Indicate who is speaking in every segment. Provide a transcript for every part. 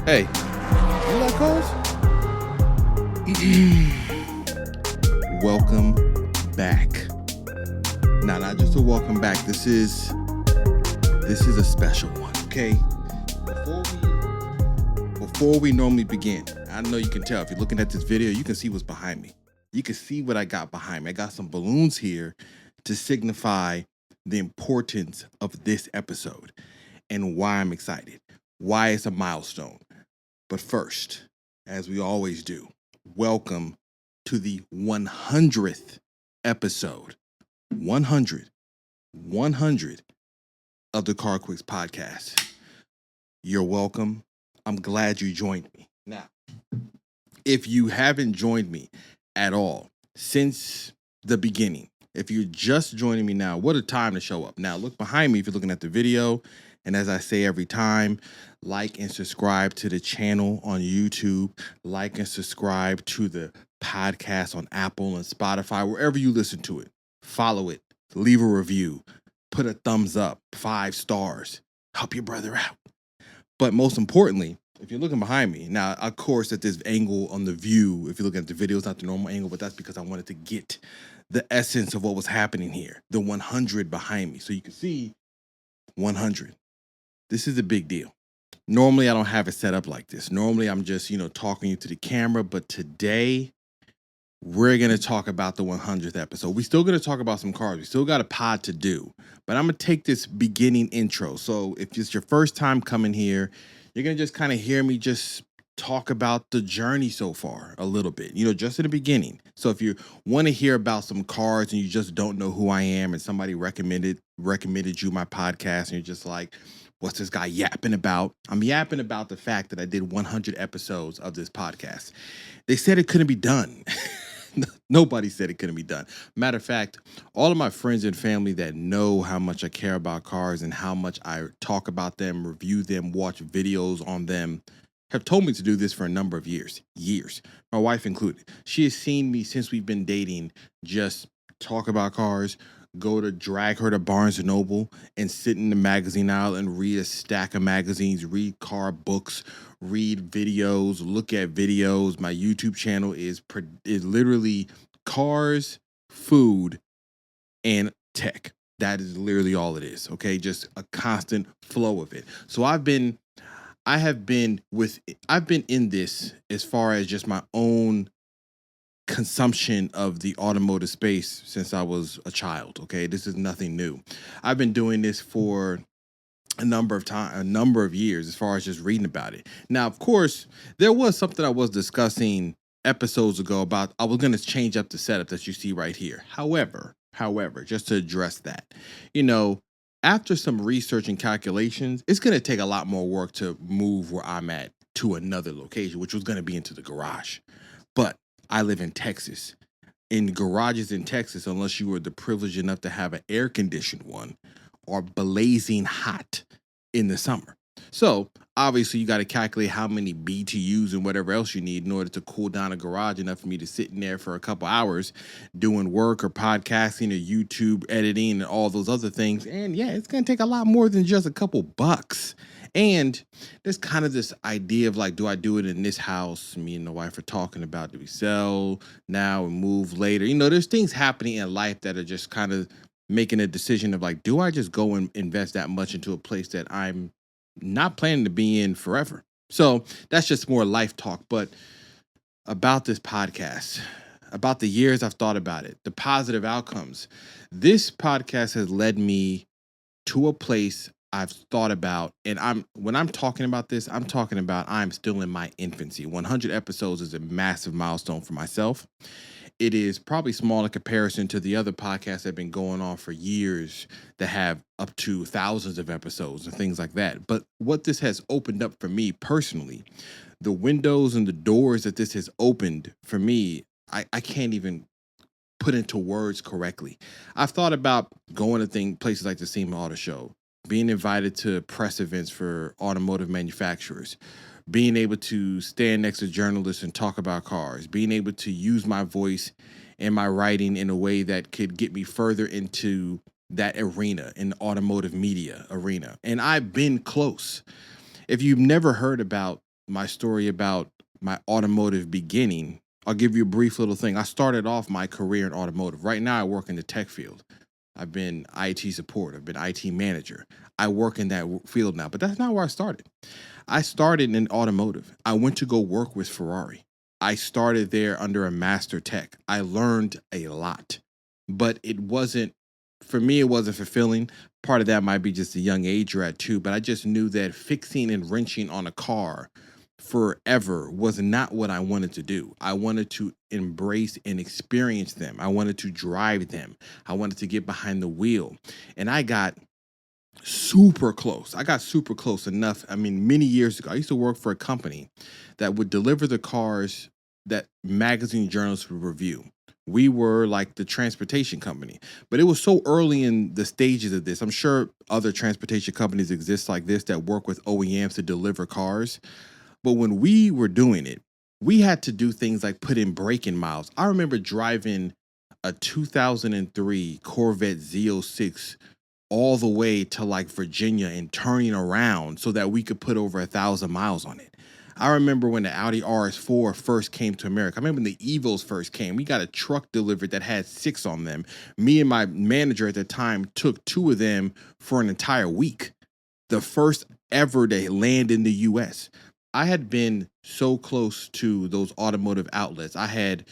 Speaker 1: Hey, you like cars? Welcome back. Nah, not just a welcome back. This is a special one, okay? Before we normally begin, I know you can tell if you're looking at this video, you can see what's behind me. You can see what I got behind me. I got some balloons here to signify the importance of this episode and why I'm excited, why it's a milestone. But first, as we always do, welcome to the 100th episode, 100 of the CarQuicks Podcast. You're welcome. I'm glad you joined me. Now, if you haven't joined me at all since the beginning, if you're just joining me now, what a time to show up. Now, look behind me if you're looking at the video. And as I say every time, like and subscribe to the channel on YouTube. Like and subscribe to the podcast on Apple and Spotify, wherever you listen to it. Follow it. Leave a review. Put a thumbs up. 5 stars. Help your brother out. But most importantly, if you're looking behind me, now, of course, at this angle on the view, if you're looking at the video, it's not the normal angle, but that's because I wanted to get the essence of what was happening here. The 100 behind me. So you can see 100. This is a big deal. Normally, I don't have it set up like this. Normally, I'm just, talking you to the camera. But today, we're going to talk about the 100th episode. We're still going to talk about some cars. We still got a pod to do. But I'm going to take this beginning intro. So if it's your first time coming here, you're going to just kind of hear me just talk about the journey so far a little bit, just in the beginning. So if you want to hear about some cars and you just don't know who I am and somebody recommended you my podcast and you're just like, what's this guy yapping about? I'm yapping about the fact that I did 100 episodes of this podcast. They said it couldn't be done. Nobody said it couldn't be done. Matter of fact, all of my friends and family that know how much I care about cars and how much I talk about them, review them, watch videos on them, have told me to do this for a number of years. My wife included. She has seen me since we've been dating just talk about cars, drag her to Barnes & Noble and sit in the magazine aisle and read a stack of magazines, read car books, read videos, look at videos. My YouTube channel is literally cars, food, and tech. That is literally all it is. Okay. Just a constant flow of it. So I've been in this as far as just my own consumption of the automotive space since I was a child. Okay. This is nothing new. I've been doing this for a number of years as far as just reading about it. Now, of course, there was something I was discussing episodes ago about I was going to change up the setup that you see right here. However, just to address that, after some research and calculations, it's going to take a lot more work to move where I'm at to another location, which was going to be into the garage. But I live in Texas. In garages in Texas, unless you were the privileged enough to have an air-conditioned one, are blazing hot in the summer. So obviously you got to calculate how many BTUs and whatever else you need in order to cool down a garage enough for me to sit in there for a couple hours doing work or podcasting or YouTube editing and all those other things. And yeah, it's going to take a lot more than just a couple bucks. And there's kind of this idea of like, do I do it in this house? Me and the wife are talking about, do we sell now and move later? There's things happening in life that are just kind of making a decision of like, do I just go and invest that much into a place that I'm not planning to be in forever? So that's just more life talk. But about this podcast, about the years I've thought about it, the positive outcomes, this podcast has led me to a place I've thought about. And when I'm talking about this, I'm talking about I'm still in my infancy. 100 episodes is a massive milestone for myself. It is probably small in comparison to the other podcasts that have been going on for years that have up to thousands of episodes and things like that. But what this has opened up for me personally, the windows and the doors that this has opened for me, I can't even put into words correctly. I've thought about going to places like the SEMA Auto Show, being invited to press events for automotive manufacturers, being able to stand next to journalists and talk about cars, being able to use my voice and my writing in a way that could get me further into that arena, in the automotive media arena. And I've been close. If you've never heard about my story about my automotive beginning, I'll give you a brief little thing. I started off my career in automotive. Right now, I work in the tech field. I've been IT support. I've been IT manager. I work in that field now, but that's not where I started. I started in automotive. I went to go work with Ferrari. I started there under a master tech. I learned a lot, but it wasn't, for me, it wasn't fulfilling. Part of that might be just the young age you're at too, but I just knew that fixing and wrenching on a car forever was not what I wanted to do. I wanted to embrace and experience them. I wanted to drive them. I wanted to get behind the wheel. And I got super close. I got super close enough. I mean, many years ago, I used to work for a company that would deliver the cars that magazine journalists would review. We were like the transportation company, but it was so early in the stages of this. I'm sure other transportation companies exist like this that work with OEMs to deliver cars. But when we were doing it, we had to do things like put in braking miles. I remember driving a 2003 Corvette Z06 all the way to like Virginia and turning around so that we could put over 1,000 miles on it. I remember when the Audi RS4 first came to America. I remember when the Evos first came. We got a truck delivered that had 6 on them. Me and my manager at the time took 2 of them for an entire week. The first ever to land in the US. I had been so close to those automotive outlets. I had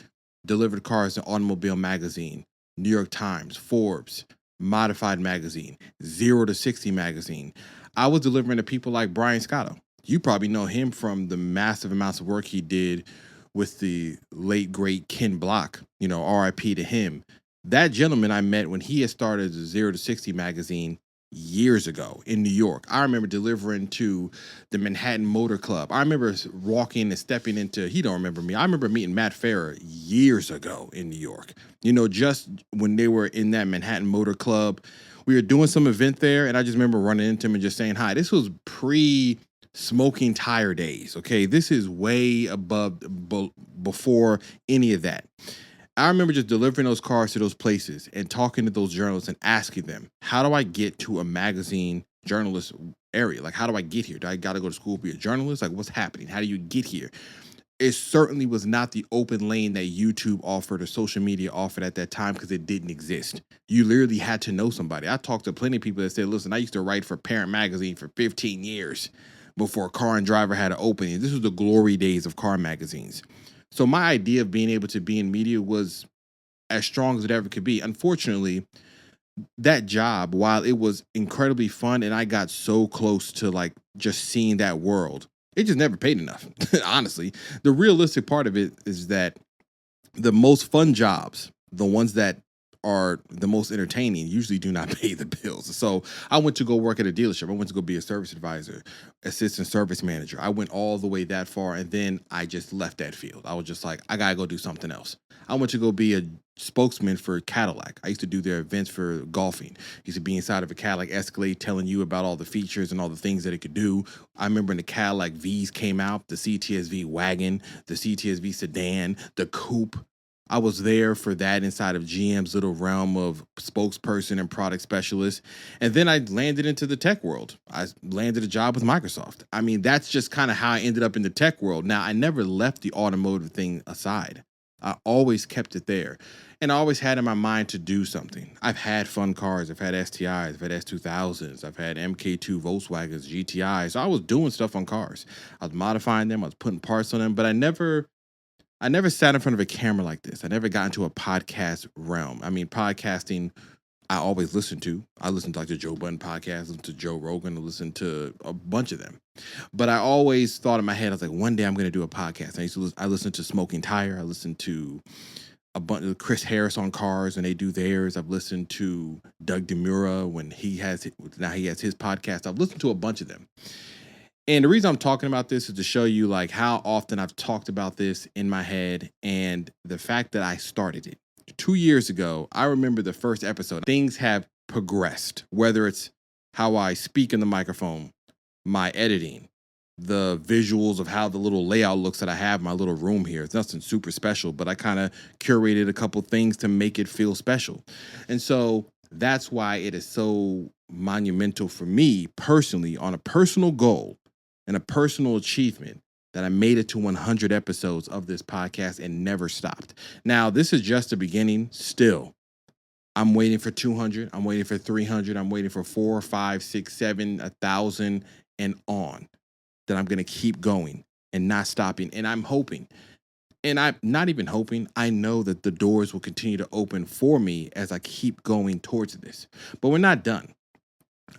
Speaker 1: delivered cars in Automobile Magazine, New York Times, Forbes, Modified Magazine, 0 to 60 Magazine. I was delivering to people like Brian Scotto. You probably know him from the massive amounts of work he did with the late, great Ken Block, RIP to him. That gentleman I met when he had started the 0 to 60 magazine years ago in New York. I remember delivering to the Manhattan Motor Club. I remember walking and stepping into, he don't remember me. I remember meeting Matt Farah years ago in New York. Just when they were in that Manhattan Motor Club, we were doing some event there, and I just remember running into him and just saying hi. This was pre-smoking tire days, okay? This is way before any of that. I remember just delivering those cars to those places and talking to those journalists and asking them, how do I get to a magazine journalist area? Like, how do I get here? Do I got to go to school to be a journalist? Like, what's happening? How do you get here? It certainly was not the open lane that YouTube offered or social media offered at that time because it didn't exist. You literally had to know somebody. I talked to plenty of people that said, listen, I used to write for Parent Magazine for 15 years before Car and Driver had an opening. This was the glory days of car magazines. So my idea of being able to be in media was as strong as it ever could be. Unfortunately, that job, while it was incredibly fun and I got so close to like just seeing that world, it just never paid enough. Honestly, the realistic part of it is that the most fun jobs, the ones that are the most entertaining, usually do not pay the bills. So I went to go work at a dealership. I went to go be a service advisor, assistant service manager. I went all the way that far, and then I just left that field. I was just like, I gotta go do something else. I went to go be a spokesman for Cadillac. I used to do their events for golfing. I used to be inside of a Cadillac Escalade telling you about all the features and all the things that it could do. I remember when the Cadillac Vs came out, the CTSV wagon, the CTSV sedan, the coupe. I was there for that inside of GM's little realm of spokesperson and product specialist. And then I landed into the tech world. I landed a job with Microsoft. I mean, that's just kind of how I ended up in the tech world. Now, I never left the automotive thing aside. I always kept it there. And I always had in my mind to do something. I've had fun cars. I've had STIs. I've had S2000s. I've had MK2 Volkswagens, GTIs. So I was doing stuff on cars. I was modifying them. I was putting parts on them. But I never sat in front of a camera like this. I never got into a podcast realm. I mean, podcasting, I always listened to. I listened to like the Joe Budden podcast, listened to Joe Rogan, I listened to a bunch of them. But I always thought in my head, I was like, one day I'm going to do a podcast. I listened to Smoking Tire. I listened to a bunch of Chris Harris on cars, and they do theirs. I've listened to Doug DeMura when he has his podcast. I've listened to a bunch of them. And the reason I'm talking about this is to show you like how often I've talked about this in my head and the fact that I started it. 2 years ago, I remember the first episode. Things have progressed, whether it's how I speak in the microphone, my editing, the visuals of how the little layout looks that I have in my little room here. It's nothing super special, but I kind of curated a couple things to make it feel special. And so that's why it is so monumental for me personally on a personal goal and a personal achievement that I made it to 100 episodes of this podcast and never stopped. Now, this is just the beginning. Still, I'm waiting for 200. I'm waiting for 300. I'm waiting for 4, 5, 6, 7, 1,000 and on. That I'm going to keep going and not stopping. And I'm hoping, and I'm not even hoping, I know that the doors will continue to open for me as I keep going towards this. But we're not done.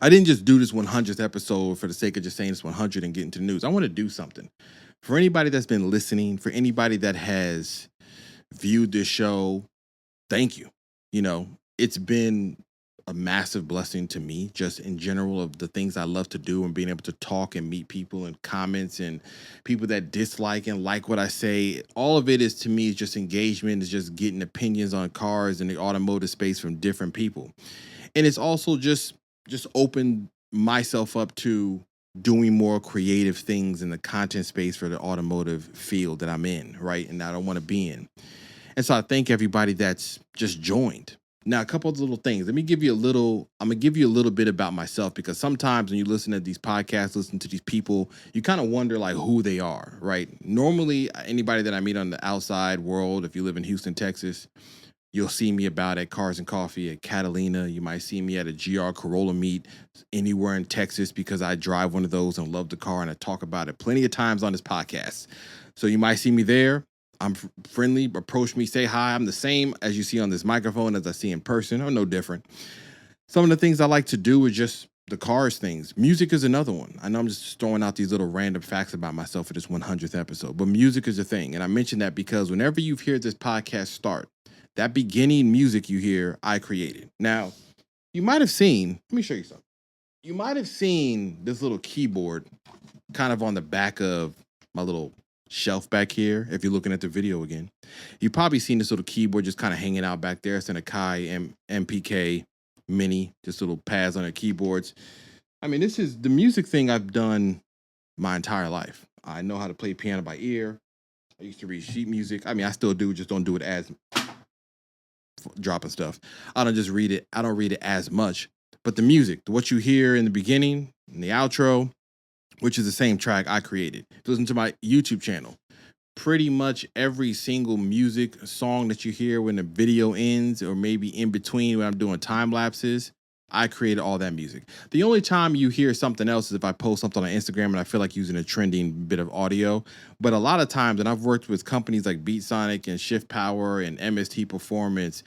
Speaker 1: I didn't just do this 100th episode for the sake of just saying it's 100 and getting to the news. I want to do something. For anybody that's been listening, for anybody that has viewed this show, thank you. You know, it's been a massive blessing to me just in general of the things I love to do and being able to talk and meet people and comments and people that dislike and like what I say. All of it is to me is just engagement, is just getting opinions on cars and the automotive space from different people. And it's also just opened myself up to doing more creative things in the content space for the automotive field that I'm in, right? And I don't want to be in. And so I thank everybody that's just joined. Now, a couple of little things. I'm going to give you a little bit about myself, because sometimes when you listen to these podcasts, listen to these people, you kind of wonder like who they are, right? Normally, anybody that I meet on the outside world, if you live in Houston, Texas, you'll see me about at Cars and Coffee at Catalina. You might see me at a GR Corolla meet anywhere in Texas, because I drive one of those and love the car and I talk about it plenty of times on this podcast. So you might see me there. I'm friendly, approach me, say hi. I'm the same as you see on this microphone as I see in person, or no different. Some of the things I like to do is just the cars things. Music is another one. I know I'm just throwing out these little random facts about myself for this 100th episode, but music is a thing. And I mention that because whenever you've heard this podcast start, that beginning music you hear, I created. Now, you might have seen, let me show you something. You might have seen this little keyboard kind of on the back of my little shelf back here. If you're looking at the video again, you've probably seen this little keyboard just kind of hanging out back there. It's an Akai MPK Mini, just little pads on the keyboards. I mean, this is the music thing I've done my entire life. I know how to play piano by ear. I used to read sheet music. I mean, I still do, just don't do it as dropping stuff. I don't read it as much. But the music, what you hear in the beginning, in the outro, which is the same track I created. If you listen to my YouTube channel, pretty much every single music song that you hear when the video ends, or maybe in between when I'm doing time lapses, I created all that music. The only time you hear something else is if I post something on Instagram and I feel like using a trending bit of audio. But a lot of times, and I've worked with companies like BeatSonic and Shift Power and MST Performance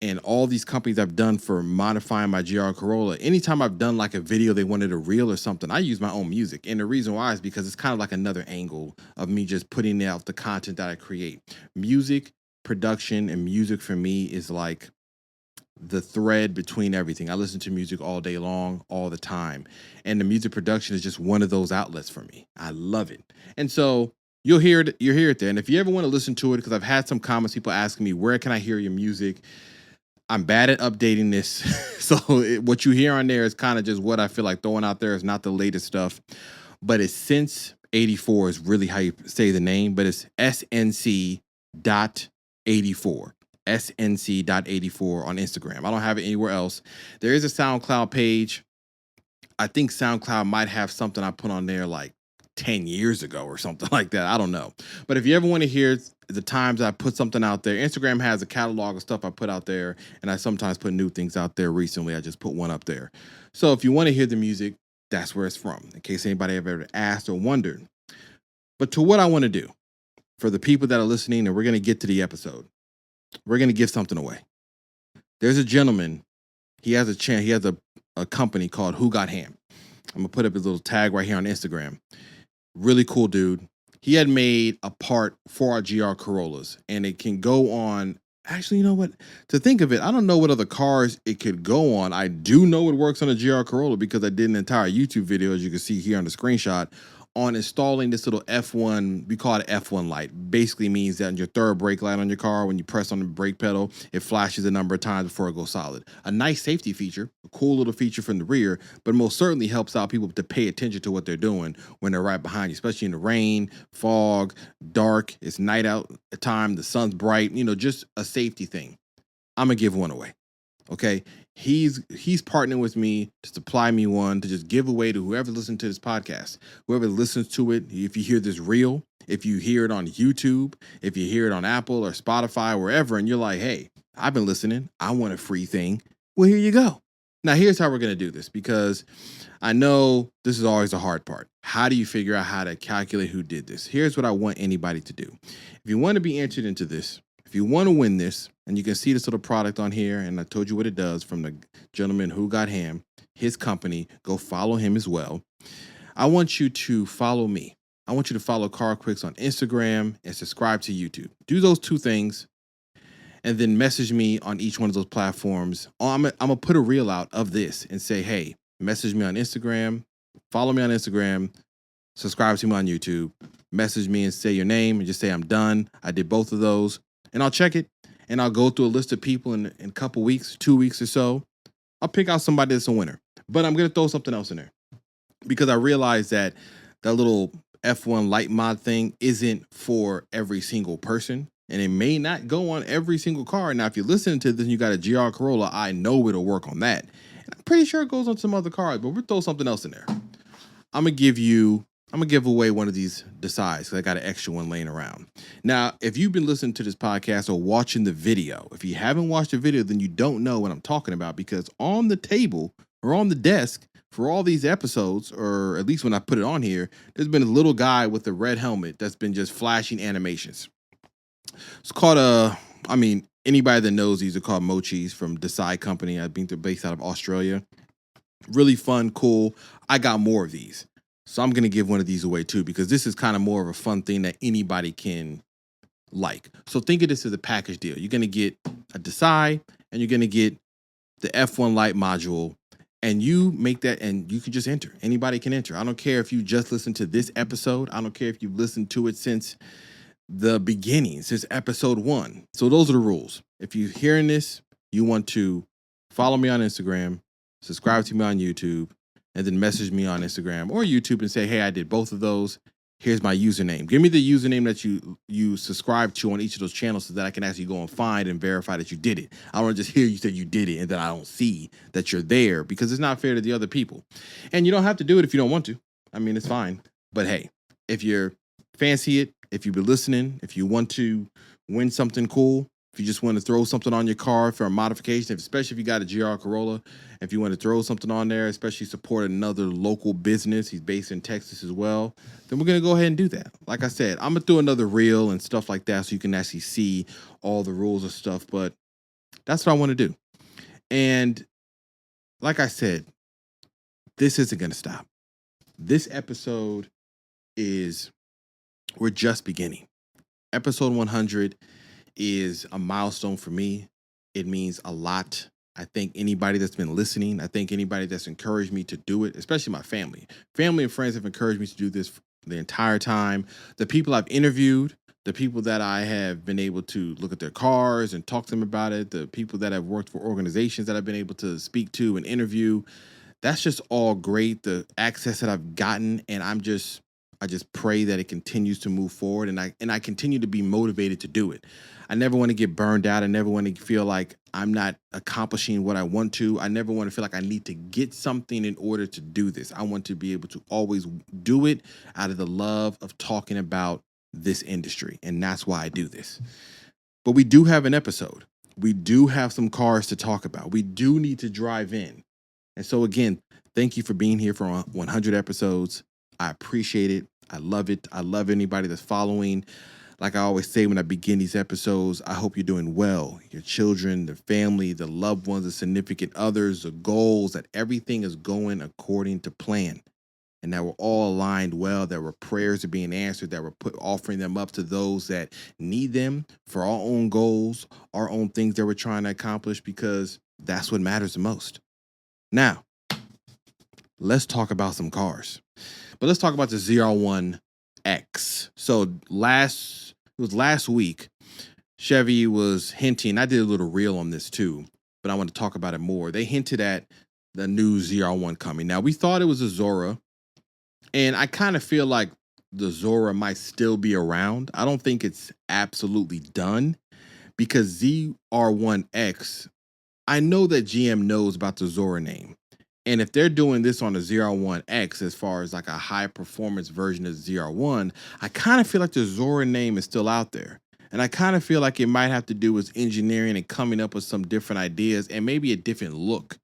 Speaker 1: and all these companies I've done for modifying my GR Corolla. Anytime I've done like a video, they wanted a reel or something, I use my own music. And the reason why is because it's kind of like another angle of me just putting out the content that I create. Music production and music for me is like the thread between everything. I listen to music all day long, all the time. And the music production is just one of those outlets for me. I love it. And so you'll hear it there. And if you ever want to listen to it, because I've had some comments, people asking me, where can I hear your music? I'm bad at updating this. So what you hear on there is kind of just what I feel like throwing out there. Is not the latest stuff, but it's since 84 is really how you say the name, but it's SNC.84. SNC.84 on Instagram. I don't have it anywhere else. There is a SoundCloud page. I think SoundCloud might have something I put on there like 10 years ago or something like that. I don't know. But if you ever want to hear the times I put something out there, Instagram has a catalog of stuff I put out there, and I sometimes put new things out there. Recently, I just put one up there. So if you want to hear the music, that's where it's from, in case anybody ever asked or wondered. But to what I want to do, for the people that are listening, and we're going to get to the episode, we're going to give something away. There's a gentleman, he has a company called Who Got Ham. I'm going to put up his little tag right here on Instagram. Really cool dude. He had made a part for our GR Corollas, and it can go on. Actually, you know what? To think of it, I don't know what other cars it could go on. I do know it works on a GR Corolla because I did an entire YouTube video, as you can see here on the screenshot, on installing this little F1, we call it F1 light. Basically means that in your third brake light on your car, when you press on the brake pedal, it flashes a number of times before it goes solid. A nice safety feature, a cool little feature from the rear, but most certainly helps out people to pay attention to what they're doing when they're right behind you, especially in the rain, fog, dark, it's night out time, the sun's bright, just a safety thing. I'm going to give one away. Okay. He's partnering with me to supply me one to just give away to whoever listens to this podcast, whoever listens to it. If you hear this reel, if you hear it on YouTube, if you hear it on Apple or Spotify, wherever, and you're like, hey, I've been listening, I want a free thing. Well, here you go. Now, here's how we're going to do this, because I know this is always the hard part. How do you figure out how to calculate who did this? Here's what I want anybody to do. If you want to be entered into this, if you want to win this, and you can see this little product on here, and I told you what it does from the gentleman who got ham, his company, go follow him as well. I want you to follow me. I want you to follow CarQuicks on Instagram and subscribe to YouTube. Do those two things, and then message me on each one of those platforms. I'm gonna put a reel out of this and say, hey, message me on Instagram, follow me on Instagram, subscribe to me on YouTube, message me and say your name and just say I'm done. I did both of those, and I'll check it, and I'll go through a list of people in a couple weeks, 2 weeks or so. I'll pick out somebody that's a winner. But I'm gonna throw something else in there, because I realize that little F1 light mod thing isn't for every single person, and it may not go on every single car. Now, if you're listening to this and you got a GR Corolla, I know it'll work on that. And I'm pretty sure it goes on some other cars, but we'll throw something else in there. I'm gonna give away one of these decides, because I got an extra one laying around. Now, if you've been listening to this podcast or watching the video, if you haven't watched the video, then you don't know what I'm talking about, because on the table or on the desk for all these episodes, or at least when I put it on here, there's been a little guy with a red helmet that's been just flashing animations. It's called anybody that knows these are called Mochis from Decide Company. I think they're based out of Australia. Really fun, cool. I got more of these. So I'm going to give one of these away too, because this is kind of more of a fun thing that anybody can like. So think of this as a package deal. You're going to get a Decide, and you're going to get the F1 Lite module, and you make that, and you can just enter. Anybody can enter. I don't care if you just listened to this episode. I don't care if you've listened to it since the beginning, since episode 1. So those are the rules. If you're hearing this, you want to follow me on Instagram, subscribe to me on YouTube, and then message me on Instagram or YouTube and say, hey, I did both of those. Here's my username. Give me the username that you subscribe to on each of those channels, so that I can actually go and find and verify that you did it. I don't want to just hear you say you did it and then I don't see that you're there, because it's not fair to the other people. And you don't have to do it if you don't want to. I mean, it's fine. But hey, if you're fancy it, if you've been listening, if you want to win something cool, if you just want to throw something on your car for a modification, especially if you got a GR Corolla, if you want to throw something on there, especially support another local business, he's based in Texas as well, then we're going to go ahead and do that. Like I said, I'm going to do another reel and stuff like that, so you can actually see all the rules and stuff, but that's what I want to do. And like I said, this isn't going to stop. This episode we're just beginning. Episode 100 is a milestone for me. It means a lot. I think anybody that's been listening, I think anybody that's encouraged me to do it, especially my family and friends have encouraged me to do this the entire time. The people I've interviewed, the people that I have been able to look at their cars and talk to them about it, the people that have worked for organizations that I've been able to speak to and interview, that's just all great. The access that I've gotten, and I just pray that it continues to move forward, and I continue to be motivated to do it. I never want to get burned out. I never want to feel like I'm not accomplishing what I want to. I never want to feel like I need to get something in order to do this. I want to be able to always do it out of the love of talking about this industry, and that's why I do this. But we do have an episode. We do have some cars to talk about. We do need to drive in. And so again, thank you for being here for 100 episodes. I appreciate it. I love it. I love anybody that's following. Like I always say when I begin these episodes, I hope you're doing well. Your children, the family, the loved ones, the significant others, the goals, that everything is going according to plan. And that we're all aligned well, that our prayers are being answered, that we're offering them up to those that need them for our own goals, our own things that we're trying to accomplish, because that's what matters the most. Now, let's talk about some cars. But let's talk about the ZR1X. So last week, Chevy was hinting, I did a little reel on this too, but I want to talk about it more. They hinted at the new ZR1 coming. Now, we thought it was a Zora, and I kind of feel like the Zora might still be around. I don't think it's absolutely done, because ZR1X I know that GM knows about the Zora name. And if they're doing this on the ZR1X as far as like a high performance version of ZR1, I kind of feel like the Zora name is still out there. And I kind of feel like it might have to do with engineering and coming up with some different ideas and maybe a different look.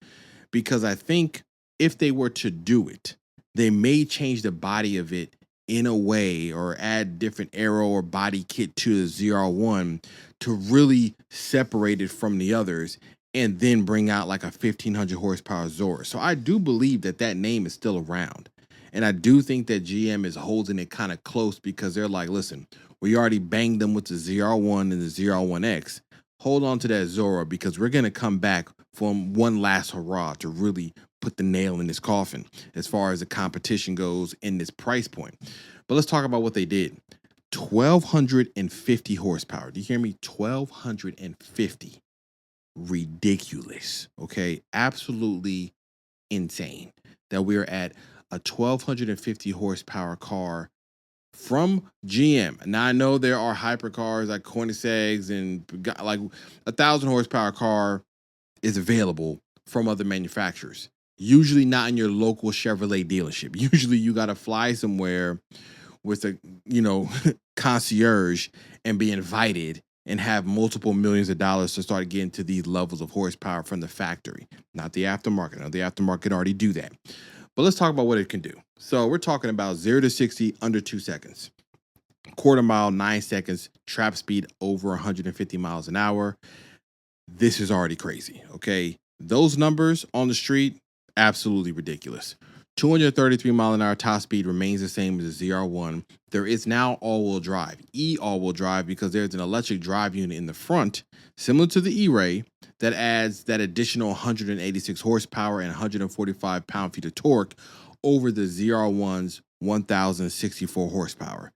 Speaker 1: Because I think if they were to do it, they may change the body of it in a way or add different aero or body kit to the ZR1 to really separate it from the others and then bring out like a 1500 horsepower Zora. So I do believe that that name is still around. And I do think that GM is holding it kind of close because they're like, listen, we already banged them with the ZR1 and the ZR1X. Hold on to that Zora because we're going to come back from one last hurrah to really put the nail in this coffin as far as the competition goes in this price point. But let's talk about what they did. 1,250 horsepower. Do you hear me? 1,250. Ridiculous. Okay. Absolutely insane that we're at a 1,250 horsepower car from GM. Now I know there are hypercars like Koenigseggs and like 1,000 horsepower car is available from other manufacturers. Usually not in your local Chevrolet dealership. Usually you got to fly somewhere with a, concierge and be invited and have multiple millions of dollars to start getting to these levels of horsepower from the factory, not the aftermarket. Now, the aftermarket already do that. But let's talk about what it can do. So we're talking about 0 to 60 under 2 seconds, quarter mile, 9 seconds, trap speed over 150 miles an hour. This is already crazy, okay? Those numbers on the street, absolutely ridiculous. 233 mile an hour top speed remains the same as the ZR1. There is now all-wheel drive, all-wheel drive, because there's an electric drive unit in the front, similar to the E-Ray, that adds that additional 186 horsepower and 145 pound-feet of torque over the ZR1's 1,064 horsepower.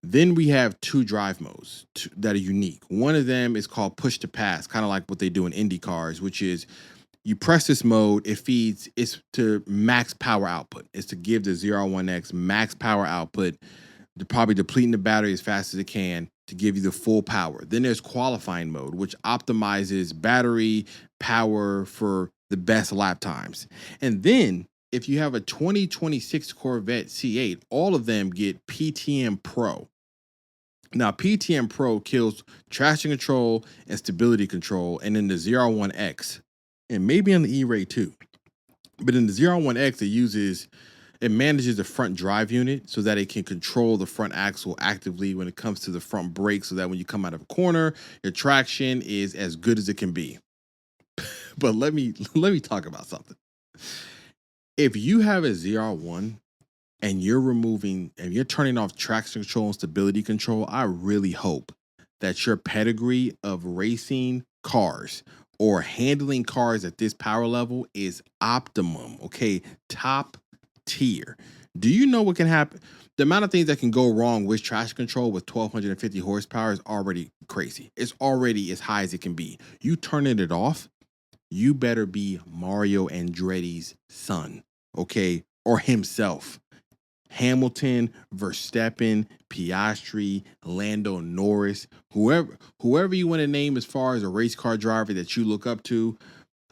Speaker 1: Then we have 2 drive modes that are unique. One of them is called push to pass, kind of like what they do in Indy cars, which is you press this mode, it's to max power output. It's to give the ZR1X max power output, probably depleting the battery as fast as it can to give you the full power. Then there's qualifying mode, which optimizes battery power for the best lap times. And then if you have a 2026 Corvette C8, all of them get PTM Pro. Now, PTM Pro kills traction control and stability control, and in the ZR1X, and maybe on the E-Ray too. But in the ZR1X, it manages the front drive unit so that it can control the front axle actively when it comes to the front brake, so that when you come out of a corner, your traction is as good as it can be. But let me talk about something. If you have a ZR1 and you're turning off traction control and stability control, I really hope that your pedigree of racing cars or handling cars at this power level is optimum, okay? Top tier. Do you know what can happen? The amount of things that can go wrong with traction control with 1,250 horsepower is already crazy. It's already as high as it can be. You turning it off, you better be Mario Andretti's son, okay? Or himself. Hamilton, Verstappen, Piastri, Lando Norris, whoever you want to name as far as a race car driver that you look up to,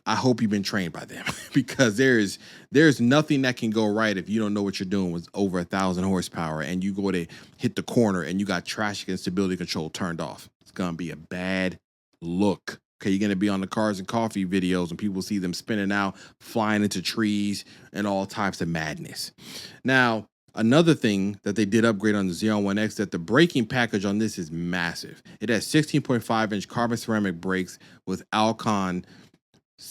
Speaker 1: I hope you've been trained by them because there's nothing that can go right if you don't know what you're doing with over 1,000 horsepower and you go to hit the corner and you got traction and stability control turned off. It's going to be a bad look. Okay, you're going to be on the Cars and Coffee videos and people see them spinning out, flying into trees and all types of madness. Now, another thing that they did upgrade on the ZR1X, that the braking package on this is massive. It has 16.5-inch carbon ceramic brakes with Alcon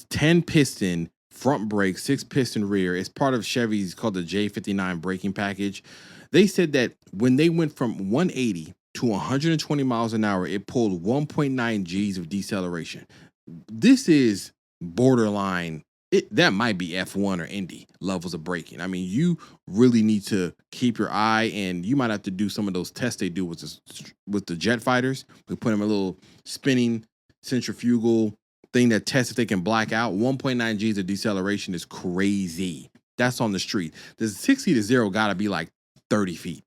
Speaker 1: 10-piston front brake, 6-piston rear. It's part of Chevy's called the J59 braking package. They said that when they went from 180 to 120 miles an hour, it pulled 1.9 G's of deceleration. This is borderline. That might be F1 or Indy levels of braking. I mean, you really need to keep your eye, and you might have to do some of those tests they do with the jet fighters. We put them in a little spinning centrifugal thing that tests if they can black out. 1.9 G's of deceleration is crazy. That's on the street. The 60 to 0 got to be like 30 feet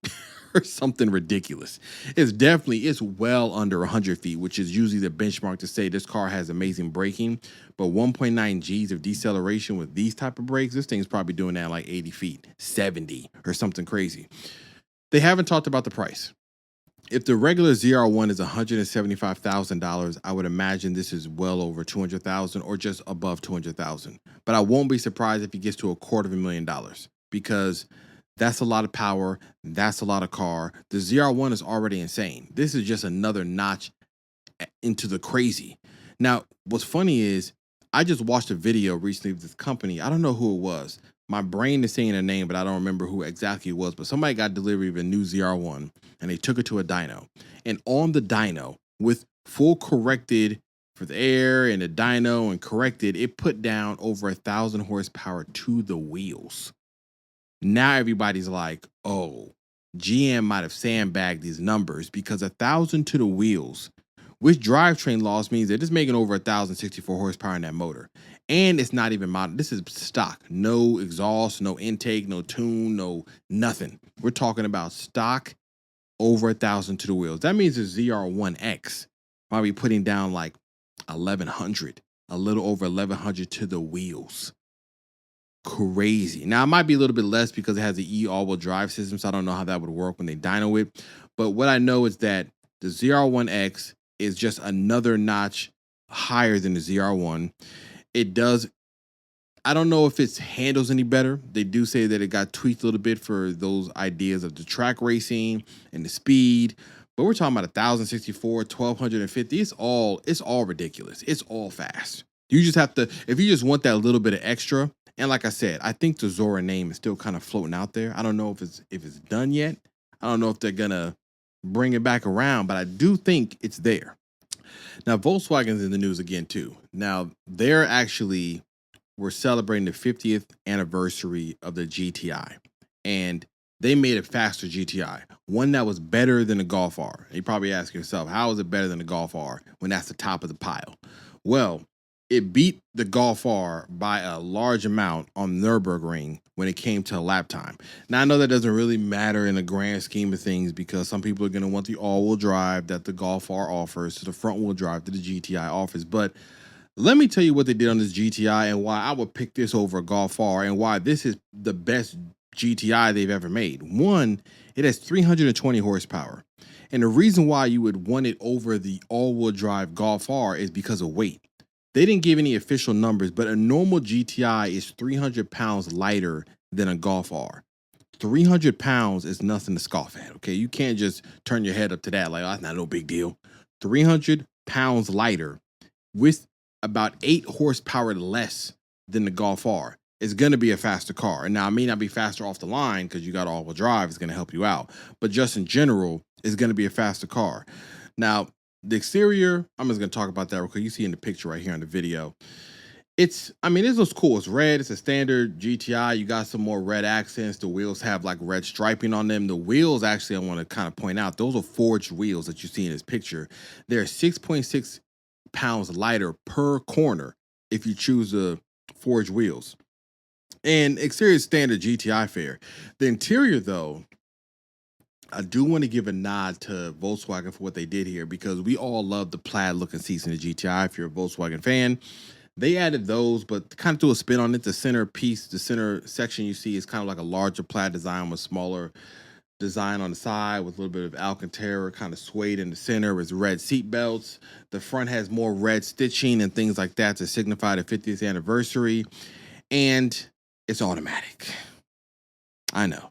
Speaker 1: or something ridiculous. It's well under 100 feet, which is usually the benchmark to say this car has amazing braking. But 1.9 G's of deceleration with these type of brakes, this thing's probably doing that like 80 feet, 70 or something crazy. They haven't talked about the price. If the regular ZR1 is $175,000, I would imagine this is well over $200,000 or just above $200,000. But I won't be surprised if it gets to $250,000 because that's a lot of power. That's a lot of car. The ZR1 is already insane. This is just another notch into the crazy. Now, what's funny is I just watched a video recently of this company. I don't know who it was. My brain is saying a name, but I don't remember who exactly it was. But somebody got delivery of a new ZR1 and they took it to a dyno. And on the dyno, with full corrected for the air and the dyno and corrected, it put down over 1,000 horsepower to the wheels. Now everybody's like, oh, GM might have sandbagged these numbers because 1,000 to the wheels, which drivetrain loss means that it's making over 1,064 horsepower in that motor. And it's not even modern. This is stock. No exhaust, no intake, no tune, no nothing. We're talking about stock over 1,000 to the wheels. That means the ZR1X might be putting down like 1,100, a little over 1,100 to the wheels. Crazy. Now, it might be a little bit less because it has the all-wheel drive system, so I don't know how that would work when they dyno it. But what I know is that the ZR1X is just another notch higher than the ZR1. It does, I don't know if it handles any better. They do say that it got tweaked a little bit for those ideas of the track racing and the speed. But we're talking about 1,064, 1,250. It's all ridiculous. It's all fast. You just have to, if you just want that little bit of extra. And like I said, I think the Zora name is still kind of floating out there. I don't know if it's done yet. I don't know if they're gonna bring it back around, but I do think it's there. Now, Volkswagen's in the news again too. Now, we're celebrating the 50th anniversary of the GTI, and they made a faster GTI, one that was better than the Golf R. You probably ask yourself, how is it better than the Golf R when that's the top of the pile? Well, it beat the Golf R by a large amount on Nürburgring when it came to lap time. Now, I know that doesn't really matter in the grand scheme of things because some people are going to want the all-wheel drive that the Golf R offers to the front-wheel drive that the GTI offers. But let me tell you what they did on this GTI and why I would pick this over a Golf R and why this is the best GTI they've ever made. One, it has 320 horsepower. And the reason why you would want it over the all-wheel drive Golf R is because of weight. They didn't give any official numbers, but a normal GTI is 300 pounds lighter than a Golf R. 300 pounds is nothing to scoff at, okay? You can't just turn your head up to that like, oh, that's not no big deal. 300 pounds lighter with about 8 horsepower less than the Golf R is going to be a faster car. And now, it may not be faster off the line because you got all-wheel drive. It's going to help you out. But just in general, it's going to be a faster car. Now, the exterior, I'm just going to talk about that because you see in the picture right here in the video. It looks cool. It's red. It's a standard GTI. You got some more red accents. The wheels have like red striping on them. The wheels, actually, I want to kind of point out, those are forged wheels that you see in this picture. They're 6.6 pounds lighter per corner if you choose the forged wheels. And exterior standard GTI fare. The interior, though, I do want to give a nod to Volkswagen for what they did here because we all love the plaid looking seats in the GTI. If you're a Volkswagen fan, they added those, but kind of threw a spin on it. The center piece, the center section you see is kind of like a larger plaid design with smaller design on the side with a little bit of Alcantara kind of suede in the center with red seat belts. The front has more red stitching and things like that to signify the 50th anniversary. And it's automatic. I know.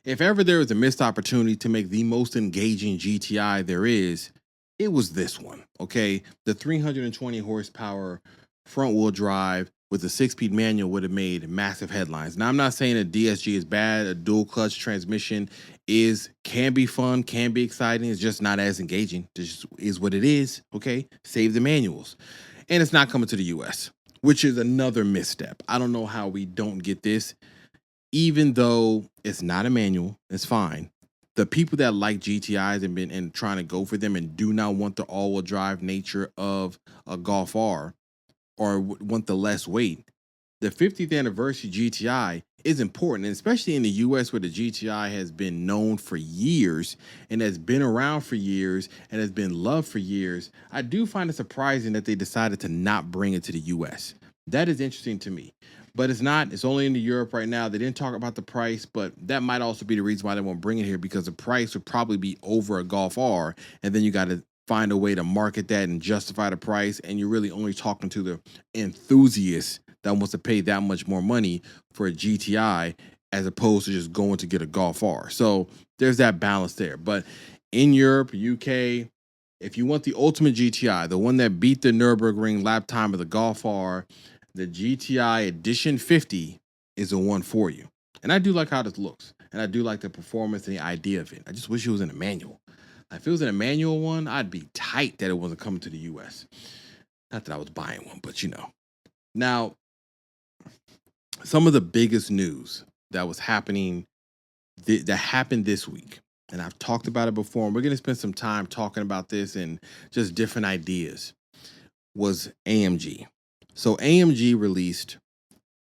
Speaker 1: If ever there was a missed opportunity to make the most engaging GTI there is, it was this one, okay? The 320 horsepower front-wheel drive with a 6-speed manual would have made massive headlines. Now, I'm not saying a DSG is bad. A dual-clutch transmission can be fun, can be exciting. It's just not as engaging. This is what it is, okay? Save the manuals. And it's not coming to the U.S., which is another misstep. I don't know how we don't get this. Even though it's not a manual, it's fine. The people that like GTIs and trying to go for them and do not want the all-wheel drive nature of a Golf R or want the less weight, the 50th anniversary GTI is important, and especially in the US where the GTI has been known for years and has been around for years and has been loved for years. I do find it surprising that they decided to not bring it to the US. That is interesting to me. But it's not, it's only in the Europe right now. They didn't talk about the price, but that might also be the reason why they won't bring it here, because the price would probably be over a Golf R, and then you got to find a way to market that and justify the price, and you're really only talking to the enthusiast that wants to pay that much more money for a GTI as opposed to just going to get a Golf R. So there's that balance there. But in Europe, UK, if you want the ultimate GTI, the one that beat the Nürburgring lap time of the Golf R, the GTI Edition 50 is the one for you. And I do like how this looks. And I do like the performance and the idea of it. I just wish it was in a manual. If it was in a manual one, I'd be tight that it wasn't coming to the US. Not that I was buying one, but you know. Now, some of the biggest news that was happening, that happened this week, and I've talked about it before, and we're going to spend some time talking about this and just different ideas, was AMG. So AMG released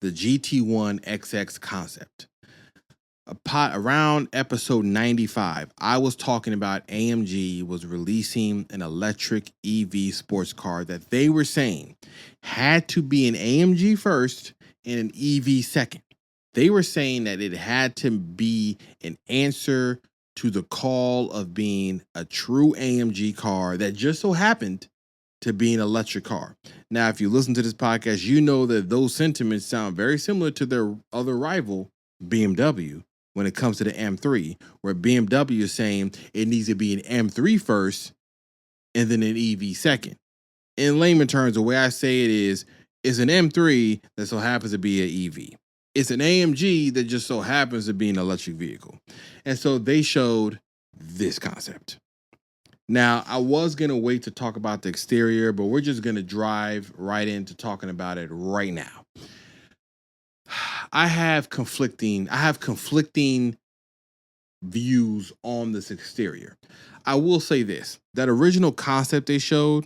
Speaker 1: the GT1 XX concept. Around episode 95, I was talking about AMG was releasing an electric EV sports car that they were saying had to be an AMG first and an EV second. They were saying that it had to be an answer to the call of being a true AMG car that just so happened to be an electric car. Now, if you listen to this podcast, you know that those sentiments sound very similar to their other rival, BMW, when it comes to the M3, where BMW is saying it needs to be an M3 first and then an EV second. In layman terms, the way I say it is, it's an M3 that so happens to be an EV. It's an AMG that just so happens to be an electric vehicle. And so they showed this concept. Now, I was going to wait to talk about the exterior, but we're just going to drive right into talking about it right now. I have conflicting views on this exterior. I will say this, that original concept they showed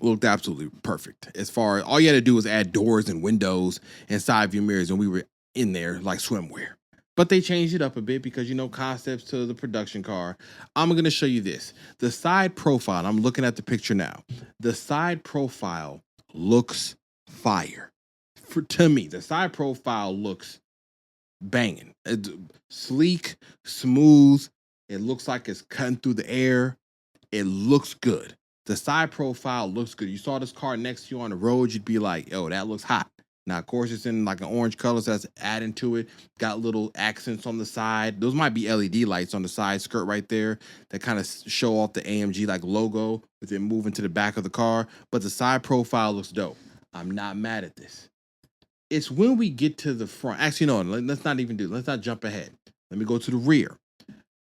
Speaker 1: looked absolutely perfect. As far as all you had to do was add doors and windows and side view mirrors, and we were in there like swimwear. But they changed it up a bit because, you know, concepts to the production car. I'm going to show you this. The side profile, I'm looking at the picture now. The side profile looks fire. To me, the side profile looks banging. It's sleek, smooth. It looks like it's cutting through the air. It looks good. The side profile looks good. You saw this car next to you on the road, you'd be like, yo, that looks hot. Now, of course, it's in like an orange color, so that's adding to it. Got little accents on the side. Those might be LED lights on the side skirt right there that kind of show off the AMG like logo with it moving to the back of the car. But the side profile looks dope. I'm not mad at this. It's when we get to the front. Actually, no, let's not jump ahead. Let me go to the rear.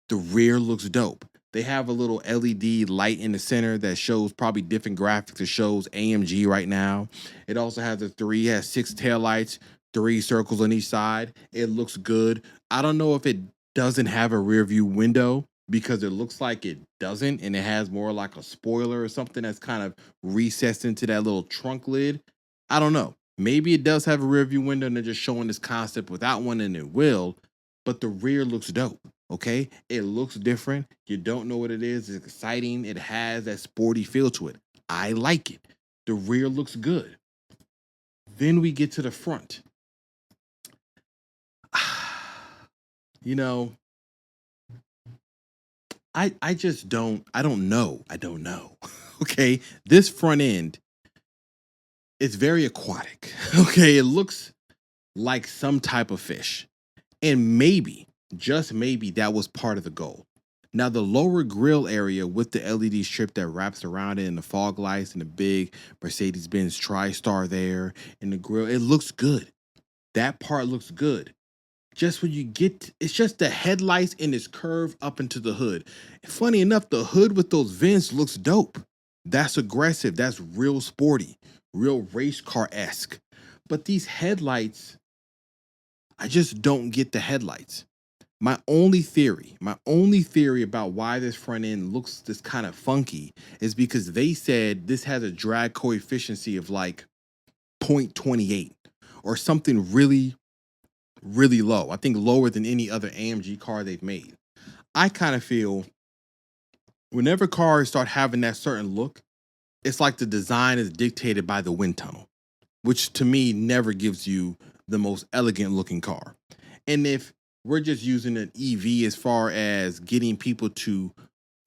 Speaker 1: The rear looks dope. They have a little LED light in the center that shows probably different graphics. It shows AMG right now. It also has has 6 taillights, 3 circles on each side. It looks good. I don't know if it doesn't have a rear view window because it looks like it doesn't, and it has more like a spoiler or something that's kind of recessed into that little trunk lid. I don't know. Maybe it does have a rear view window and they're just showing this concept without one, and it will, but the rear looks dope. Okay, it looks different. You don't know what it is. It's exciting. It has that sporty feel to it. I like it. The rear looks good. Then we get to the front. You know, I don't know. Okay, this front end, it's very aquatic. Okay, it looks like some type of fish. And maybe, just maybe, that was part of the goal. Now, the lower grille area with the LED strip that wraps around it and the fog lights and the big Mercedes-Benz TriStar there and the grille, it looks good. That part looks good. Just when you get, it's just the headlights and this curve up into the hood. Funny enough, the hood with those vents looks dope. That's aggressive. That's real sporty, real race car-esque. But these headlights, I just don't get the headlights. My only theory about why this front end looks this kind of funky is because they said this has a drag coefficient of like 0.28, or something really, really low. I think lower than any other AMG car they've made. I kind of feel whenever cars start having that certain look, it's like the design is dictated by the wind tunnel, which to me never gives you the most elegant looking car. And if we're just using an EV as far as getting people to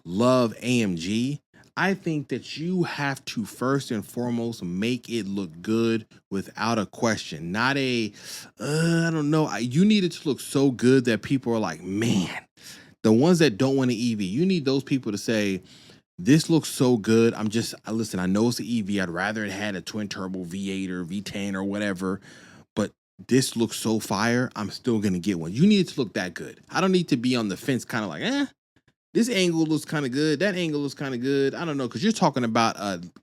Speaker 1: love AMG, I think that you have to first and foremost make it look good without a question. Not I don't know. You need it to look so good that people are like, man, the ones that don't want an EV, you need those people to say, this looks so good. Listen, I know it's an EV. I'd rather it had a twin turbo V8 or V10 or whatever, but this looks so fire. I'm still going to get one. You need it to look that good. I don't need to be on the fence kind of like, this angle looks kind of good. That angle looks kind of good. I don't know, because you're talking about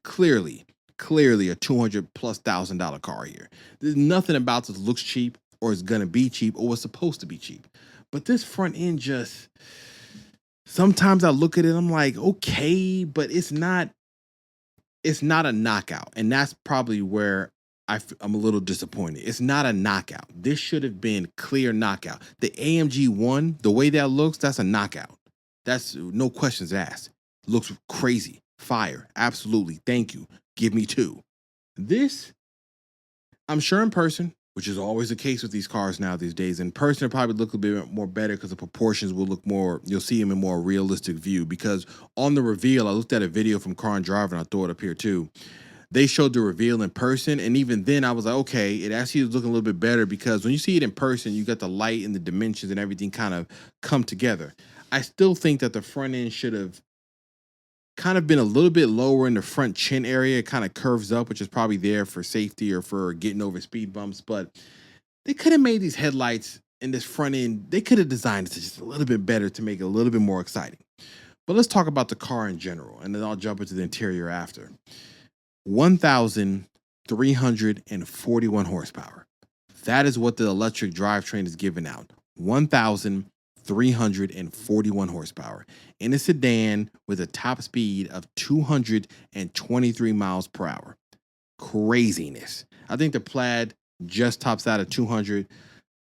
Speaker 1: clearly a $200,000+ car here. There's nothing about this looks cheap or is going to be cheap or was supposed to be cheap. But this front end just, sometimes I look at it, I'm like, okay, but it's not a knockout. And that's probably where I'm a little disappointed. It's not a knockout. This should have been clear knockout. The AMG 1, the way that looks, that's a knockout. That's no questions asked. Looks crazy. Fire. Absolutely. Thank you. Give me 2. This, I'm sure in person, which is always the case with these cars now these days, in person it'll probably look a bit more better because the proportions will look more, you'll see them in more realistic view. Because on the reveal, I looked at a video from Car and Driver and I throw it up here too. They showed the reveal in person, and even then I was like, okay, it actually is looking a little bit better because when you see it in person, you got the light and the dimensions and everything kind of come together. I still think that the front end should have kind of been a little bit lower in the front chin area. It kind of curves up, which is probably there for safety or for getting over speed bumps. But they could have made these headlights in this front end, they could have designed it just a little bit better to make it a little bit more exciting. But let's talk about the car in general, and then I'll jump into the interior after. 1,341 horsepower. That is what the electric drivetrain is giving out. 1,341 horsepower in a sedan with a top speed of 223 miles per hour. Craziness. I think the Plaid just tops out at 200.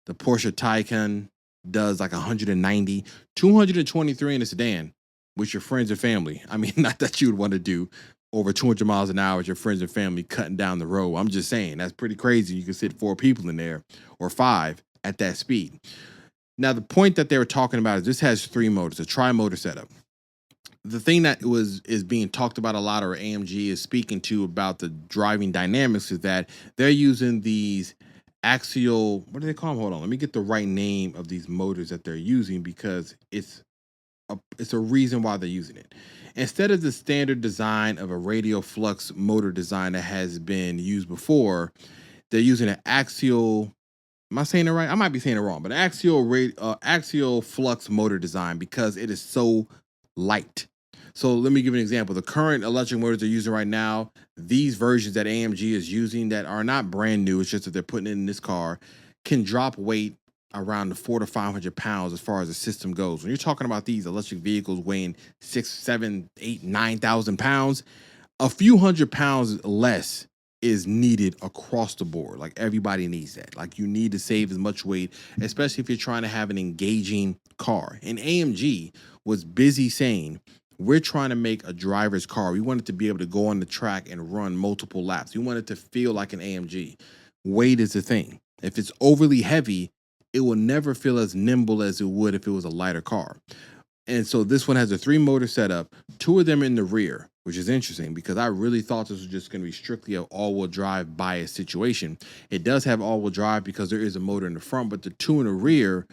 Speaker 1: The Porsche Taycan does like 190. 223 in a sedan with your friends and family. I mean, not that you would want to do over 200 miles an hour with your friends and family cutting down the road. I'm just saying, that's pretty crazy. You can sit 4 people in there or 5 at that speed. Now, the point that they were talking about is this has 3 motors, a tri-motor setup. The thing that is being talked about a lot, or AMG is speaking to about the driving dynamics, is that they're using these axial, what do they call them? Hold on, let me get the right name of these motors that they're using, because it's a reason why they're using it. Instead of the standard design of a radial flux motor design that has been used before, they're using an axial, am I saying it right? I might be saying it wrong, but axial flux motor design, because it is so light. So let me give you an example. The current electric motors they're using right now, these versions that AMG is using that are not brand new, it's just that they're putting it in this car, can drop weight around the 400 to 500 pounds as far as the system goes. When you're talking about these electric vehicles weighing 6, 7, 8, 9,000 pounds, a few hundred pounds less is needed across the board. Like, everybody needs that. Like, you need to save as much weight, especially if you're trying to have an engaging car. And AMG was busy saying, we're trying to make a driver's car. We want it to be able to go on the track and run multiple laps. We want it to feel like an AMG. Weight is the thing. If it's overly heavy, it will never feel as nimble as it would if it was a lighter car. And so this one has a 3-motor setup, 2 of them in the rear, which is interesting because I really thought this was just going to be strictly an all-wheel drive bias situation. It does have all-wheel drive because there is a motor in the front, but the 2 in the rear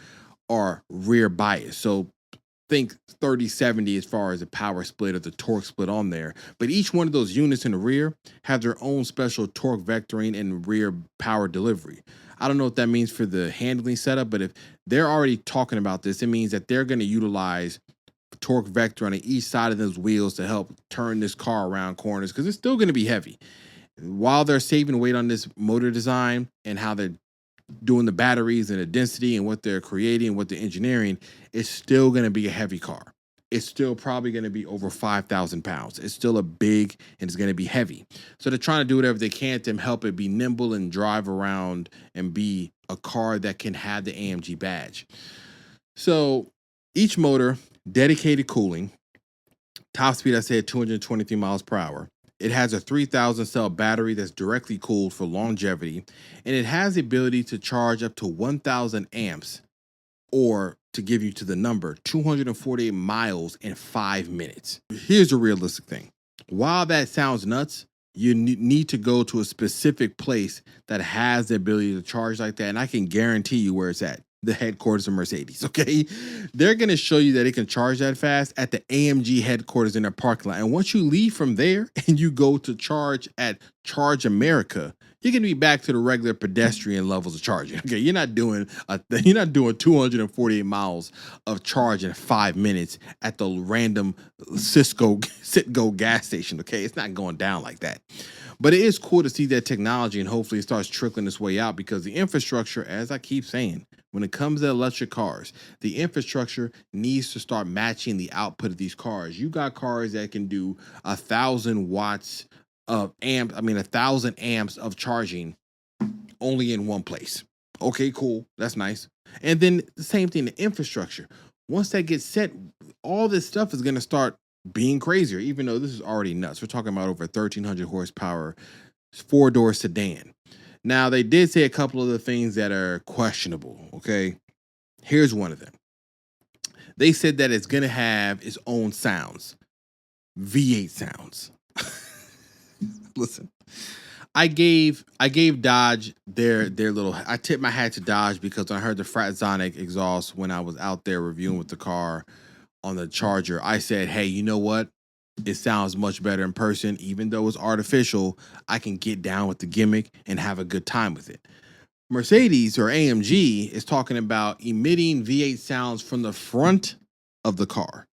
Speaker 1: are rear bias. So think 30-70 as far as the power split or the torque split on there. But each one of those units in the rear have their own special torque vectoring and rear power delivery. I don't know what that means for the handling setup, but if they're already talking about this, it means that they're going to utilize torque vector on each side of those wheels to help turn this car around corners, because it's still going to be heavy. While they're saving weight on this motor design and how they're doing the batteries and the density and what they're creating and what they're engineering, it's still going to be a heavy car. it's still probably going to be over 5,000 pounds. It's still a big and it's going to be heavy. So they're trying to do whatever they can to help it be nimble and drive around and be a car that can have the AMG badge. So each motor, dedicated cooling, top speed, I said 223 miles per hour. It has a 3,000 cell battery that's directly cooled for longevity, and it has the ability to charge up to 1,000 amps, or to give you to the number, 248 miles in 5 minutes. Here's a realistic thing. While that sounds nuts, you need to go to a specific place that has the ability to charge like that, and I can guarantee you where it's at. The headquarters of Mercedes, okay? They're going to show you that it can charge that fast at the AMG headquarters in their parking lot. And once you leave from there and you go to charge at Charge America, you're going to be back to the regular pedestrian levels of charging. Okay, you're not doing 248 miles of charge in 5 minutes at the random Citgo gas station. Okay, it's not going down like that. But it is cool to see that technology, and hopefully it starts trickling its way out, because the infrastructure, as I keep saying, when it comes to electric cars, the infrastructure needs to start matching the output of these cars. You got cars that can do 1,000 watts of 1,000 amps of charging only in one place. Okay, cool. That's nice. And then the same thing, the infrastructure. Once that gets set, all this stuff is going to start being crazier, even though this is already nuts. We're talking about over 1,300 horsepower, 4-door sedan. Now, they did say a couple of the things that are questionable, okay? Here's one of them. They said that it's going to have its own sounds, V8 sounds. Listen, I gave Dodge their little, I tipped my hat to Dodge, because when I heard the Fratzonic exhaust when I was out there reviewing with the car on the Charger, I said, hey, you know what? It sounds much better in person. Even though it's artificial, I can get down with the gimmick and have a good time with it. Mercedes, or AMG, is talking about emitting V8 sounds from the front of the car.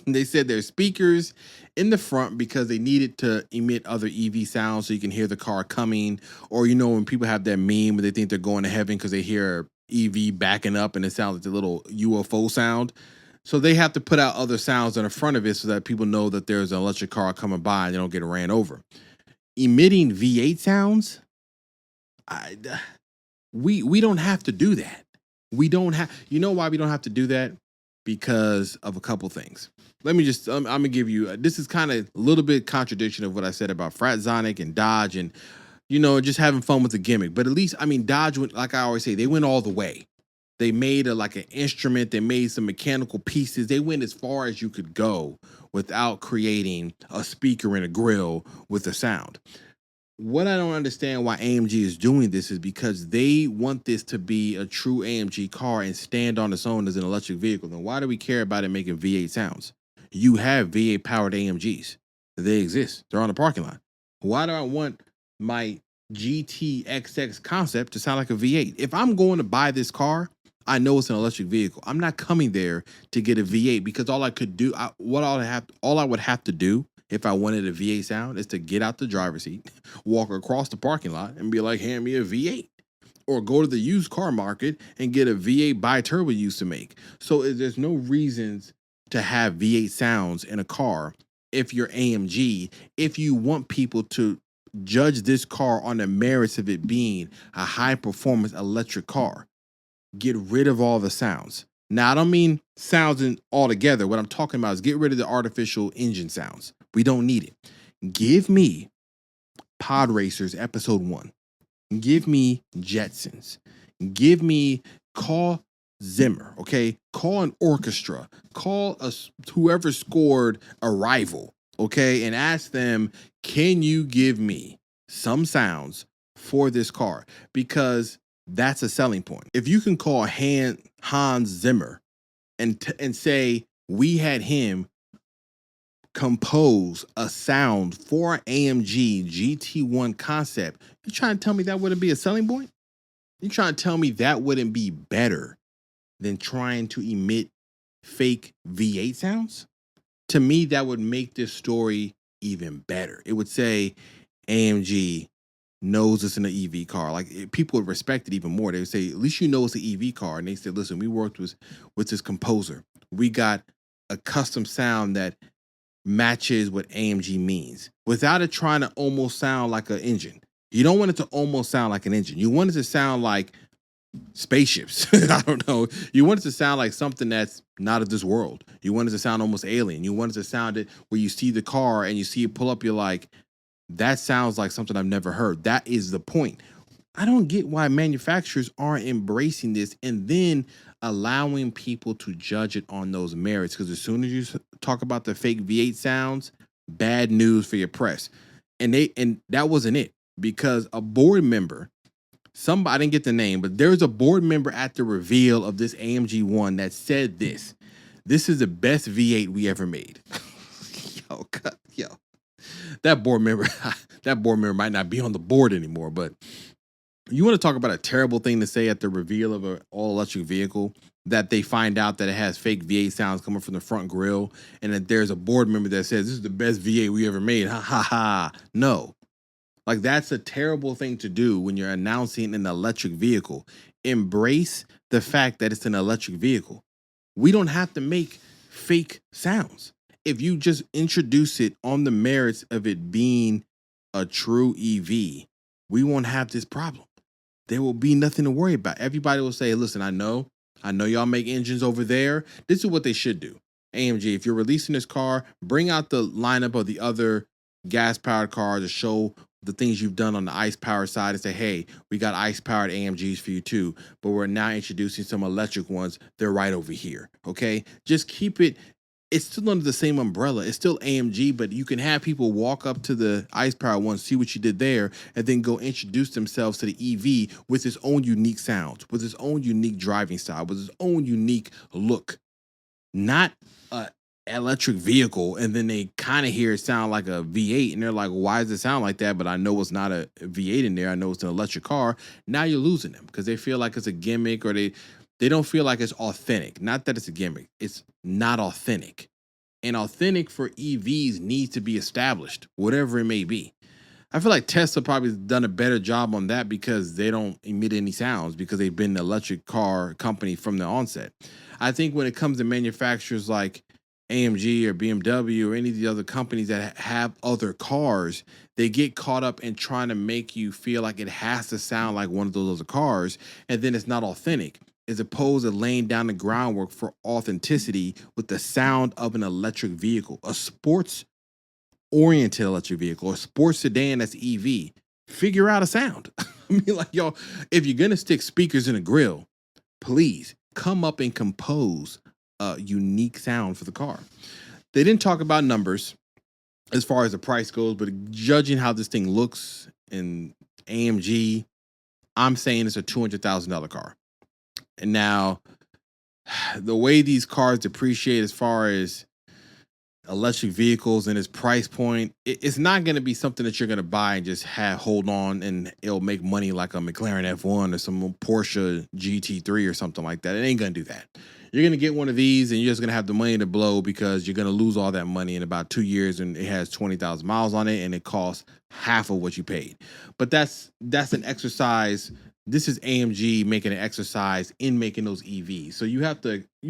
Speaker 1: They said there's speakers in the front because they needed to emit other EV sounds so you can hear the car coming. Or, when people have that meme where they think they're going to heaven because they hear EV backing up and it sounds like the little UFO sound. So they have to put out other sounds in the front of it so that people know that there's an electric car coming by and they don't get ran over. Emitting V8 sounds, we don't have to do that. We don't have. You know why we don't have to do that? Because of a couple things. Let me just, I'm going to give you, this is kind of a little bit contradiction of what I said about Fratzonic and Dodge and, just having fun with the gimmick. But at least, Dodge went, like I always say, they went all the way. They made an instrument. They made some mechanical pieces. They went as far as you could go without creating a speaker and a grill with a sound. What I don't understand why AMG is doing this is because they want this to be a true AMG car and stand on its own as an electric vehicle. Then why do we care about it making V8 sounds? You have V8 powered AMGs. They exist. They're on the parking lot. Why do I want my GT concept to sound like a V8? If I'm going to buy this car, I know it's an electric vehicle. I'm not coming there to get a V8, because all I could do, all I would have to do if I wanted a V8 sound is to get out the driver's seat, walk across the parking lot, and be like, hand me a V8. Or go to the used car market and get a V8 bi-turbo used to make. So there's no reasons to have V8 sounds in a car if you're AMG, if you want people to judge this car on the merits of it being a high-performance electric car. Get rid of all the sounds. Now, I don't mean sounds altogether. What I'm talking about is get rid of the artificial engine sounds. We don't need it. Give me Pod Racers Episode 1. Give me Jetsons. Give me, call Zimmer, okay? Call an orchestra. Call whoever scored Arrival, okay? And ask them, can you give me some sounds for this car? Because that's a selling point. If you can call Hans Zimmer and say, we had him compose a sound for AMG GT1 concept, you trying to tell me that wouldn't be a selling point? You trying to tell me that wouldn't be better than trying to emit fake V8 sounds? To me, that would make this story even better. It would say AMG knows it's an EV car. Like, people would respect it even more. They would say, at least you know it's an EV car. And they said, listen, we worked with this composer. We got a custom sound that matches what AMG means without it trying to almost sound like an engine. You don't want it to almost sound like an engine. You want it to sound like spaceships. I don't know. You want it to sound like something that's not of this world. You want it to sound almost alien. You want it to sound it where you see the car and you see it pull up, you're like, that sounds like something I've never heard. That is the point. I don't get why manufacturers aren't embracing this and then allowing people to judge it on those merits. Because as soon as you talk about the fake V8 sounds, bad news for your press. And that wasn't it, because a board member, somebody, I didn't get the name, but there's a board member at the reveal of this AMG 1 that said this is the best V8 we ever made. Yo, that board member might not be on the board anymore. But you want to talk about a terrible thing to say at the reveal of an all-electric vehicle, that they find out that it has fake V8 sounds coming from the front grille, and that there's a board member that says this is the best V8 we ever made. Ha ha ha. No. Like, that's a terrible thing to do when you're announcing an electric vehicle. Embrace the fact that it's an electric vehicle. We don't have to make fake sounds. If you just introduce it on the merits of it being a true EV, we won't have this problem. There will be nothing to worry about. Everybody will say, listen, I know y'all make engines over there. This is what they should do. AMG, if you're releasing this car, bring out the lineup of the other gas-powered cars to show the things you've done on the ICE-powered side and say, hey, we got ICE-powered AMGs for you too, but we're now introducing some electric ones. They're right over here, okay? Just keep it. It's still under the same umbrella. It's still AMG, but you can have people walk up to the ICE-powered one, see what you did there, and then go introduce themselves to the EV with its own unique sounds, with its own unique driving style, with its own unique look. Not a electric vehicle, and then they kind of hear it sound like a V8, and they're like, why does it sound like that? But I know it's not a V8 in there. I know it's an electric car. Now you're losing them because they feel like it's a gimmick, or they don't feel like it's authentic. Not that it's a gimmick. It's not authentic. And authentic for EVs needs to be established, whatever it may be. I feel like Tesla probably has done a better job on that because they don't emit any sounds, because they've been an electric car company from the onset. I think when it comes to manufacturers like AMG or BMW or any of the other companies that have other cars, they get caught up in trying to make you feel like it has to sound like one of those other cars, and then it's not authentic, as opposed to laying down the groundwork for authenticity with the sound of an electric vehicle, a sports-oriented electric vehicle, a sports sedan that's EV. Figure out a sound. I mean, like, y'all, if you're going to stick speakers in a grill, please come up and compose a unique sound for the car. They didn't talk about numbers as far as the price goes, but judging how this thing looks in AMG, I'm saying it's a $200,000 car. And now, the way these cars depreciate as far as electric vehicles and its price point, it's not going to be something that you're going to buy and just hold on and it'll make money like a McLaren F1 or some Porsche GT3 or something like that. It ain't going to do that. You're going to get one of these and you're just going to have the money to blow, because you're going to lose all that money in about 2 years, and it has 20,000 miles on it and it costs half of what you paid. But that's an exercise. This is AMG making an exercise in making those EVs. So you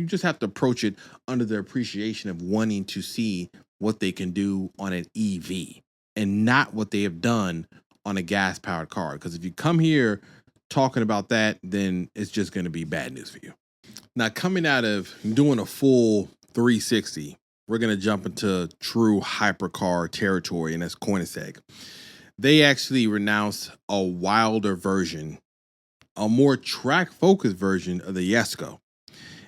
Speaker 1: just have to approach it under the appreciation of wanting to see what they can do on an EV and not what they have done on a gas powered car. Because if you come here talking about that, then it's just going to be bad news for you. Now, coming out of doing a full 360, we're going to jump into true hypercar territory, and that's Koenigsegg. They actually renounced a wilder version, a more track-focused version of the Jesko.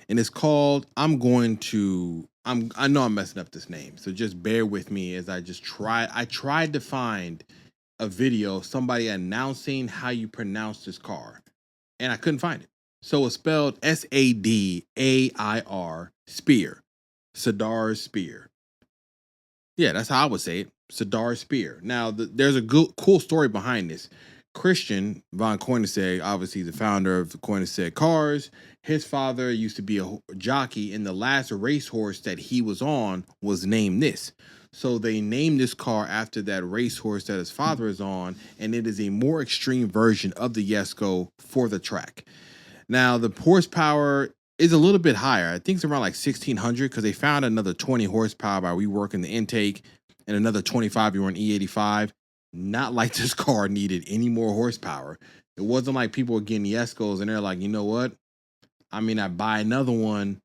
Speaker 1: And it's called, I know I'm messing up this name, so just bear with me as I tried to find a video of somebody announcing how you pronounce this car, and I couldn't find it. So it's spelled Sadair, Spear. Sadair Spear. Yeah, that's how I would say it. Sadair Spear. Now, there's a cool story behind this. Christian von Koenigsegg, obviously the founder of the Koenigsegg cars, his father used to be a jockey, and the last racehorse that he was on was named this. So they named this car after that racehorse that his father is on, and it is a more extreme version of the Jesko for the track. Now, the horsepower is a little bit higher. I think it's around like 1600 because they found another 20 horsepower by reworking the intake and another 25 you were an E85. Not like this car needed any more horsepower. It wasn't like people were getting the Escos and they're like, you know what? I mean, I'd buy another one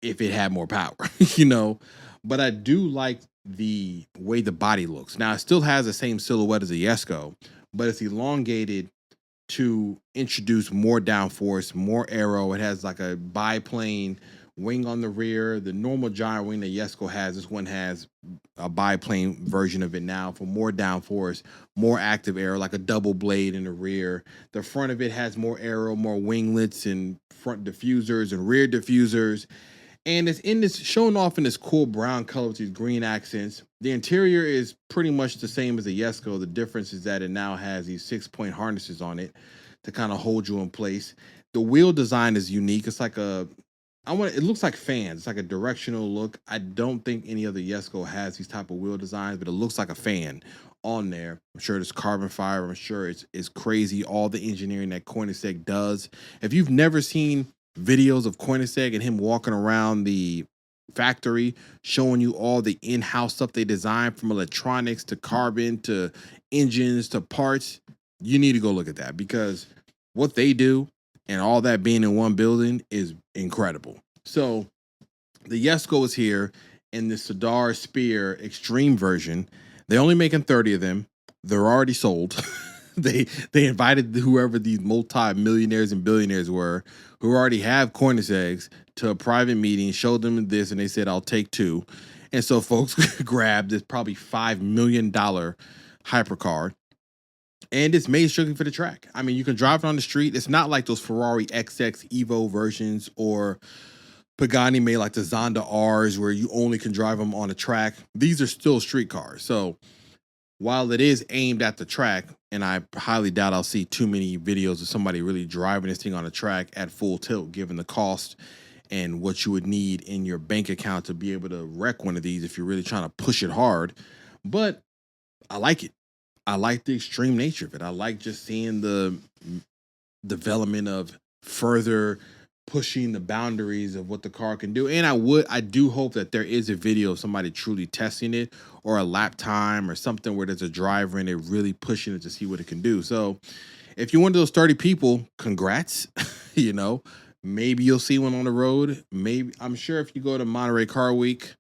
Speaker 1: if it had more power, you know. But I do like the way the body looks. Now, it still has the same silhouette as the Esco, but it's elongated to introduce more downforce, more aero. It has like a biplane wing on the rear. The normal giant wing that Yesco has, this one has a biplane version of it now for more downforce, more active aero, like a double blade in the rear. The front of it has more aero, more winglets and front diffusers and rear diffusers. And it's in this shown off in this cool brown color with these green accents. The interior is pretty much the same as the Yesco. The difference is that it now has these 6-point harnesses on it to kind of hold you in place. The wheel design is unique. It's like it looks like fans. It's like a directional look. I don't think any other Yesco has these type of wheel designs, but it looks like a fan on there. I'm sure it's carbon fiber. I'm sure it's crazy. All the engineering that Koenigsegg does. If you've never seen videos of Koenigsegg and him walking around the factory showing you all the in-house stuff they design, from electronics to carbon to engines to parts, you need to go look at that, because what they do and all that being in one building is incredible. So the Yesco is here in the Cedar Spear Extreme version. They're only making 30 of them. They're already sold. They invited whoever these multi-millionaires and billionaires were, who already have Koenigsegg's, to a private meeting, showed them this, and they said, I'll take 2. And so folks grabbed this probably $5 million hypercar, and it's made strictly for the track. I mean, you can drive it on the street. It's not like those Ferrari XX Evo versions or Pagani made like the Zonda Rs where you only can drive them on a track. These are still street cars. So while it is aimed at the track, and I highly doubt I'll see too many videos of somebody really driving this thing on a track at full tilt, given the cost and what you would need in your bank account to be able to wreck one of these if you're really trying to push it hard. But I like it. I like the extreme nature of it. I like just seeing the development of further pushing the boundaries of what the car can do. And I do hope that there is a video of somebody truly testing it, or a lap time or something where there's a driver and they're really pushing it to see what it can do. So if you're one of those 30 people, congrats. You know, maybe you'll see one on the road. Maybe, I'm sure if you go to Monterey Car Week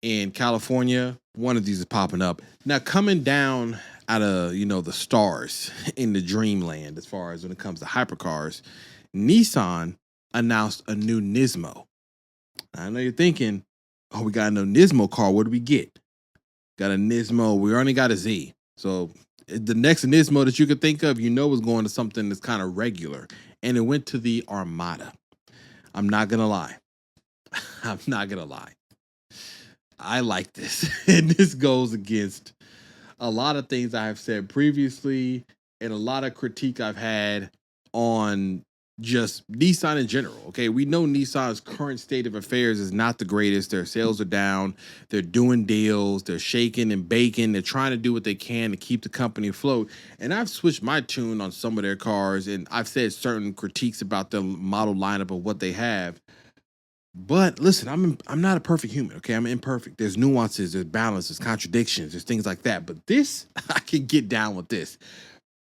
Speaker 1: in California, one of these is popping up. Now, coming down out of, you know, the stars in the dreamland, as far as when it comes to hypercars, Nissan announced a new Nismo. I know you're thinking, oh, we got a new Nismo car. What do we get? Got a Nismo. We only got a Z. So the next Nismo that you could think of, you know, was going to something that's kind of regular. And it went to the Armada. I'm not going to lie. I'm not going to lie. I like this. And this goes against a lot of things I have said previously and a lot of critique I've had on just Nissan in general. Okay, we know Nissan's current state of affairs is not the greatest. Their sales are down. They're doing deals. They're shaking and baking. They're trying to do what they can to keep the company afloat. And I've switched my tune on some of their cars, and I've said certain critiques about the model lineup of what they have. But listen, I'm not a perfect human. Okay, I'm imperfect. There's nuances, there's balance, there's contradictions, there's things like that. But this, I can get down with this.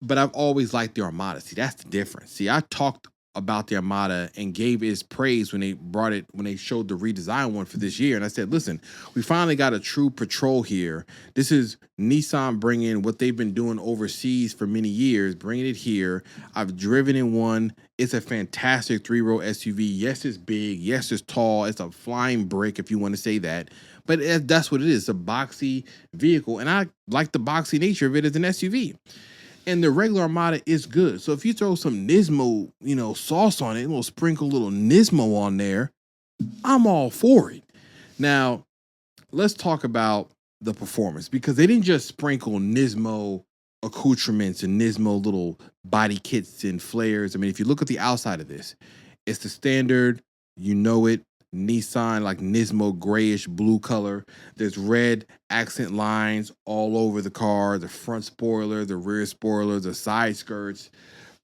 Speaker 1: But I've always liked the Armada. See, that's the difference. See, I talked about the Armada and gave its praise when they brought it, when they showed the redesigned one for this year. And I said, listen, we finally got a true patrol here. This is Nissan bringing what they've been doing overseas for many years, bringing it here. I've driven in one. It's a fantastic 3-row SUV. Yes, it's big. Yes, it's tall. It's a flying brick, if you want to say that. But that's what it is. It's a boxy vehicle. And I like the boxy nature of it as an SUV. And the regular Armada is good. So if you throw some Nismo, you know, sauce on it, we'll sprinkle a little Nismo on there, I'm all for it. Now, let's talk about the performance, because they didn't just sprinkle Nismo accoutrements and Nismo little body kits and flares. I mean, if you look at the outside of this, it's the standard, you know it, Nissan, like Nismo grayish blue color. There's red accent lines all over the car, the front spoiler, the rear spoiler, the side skirts.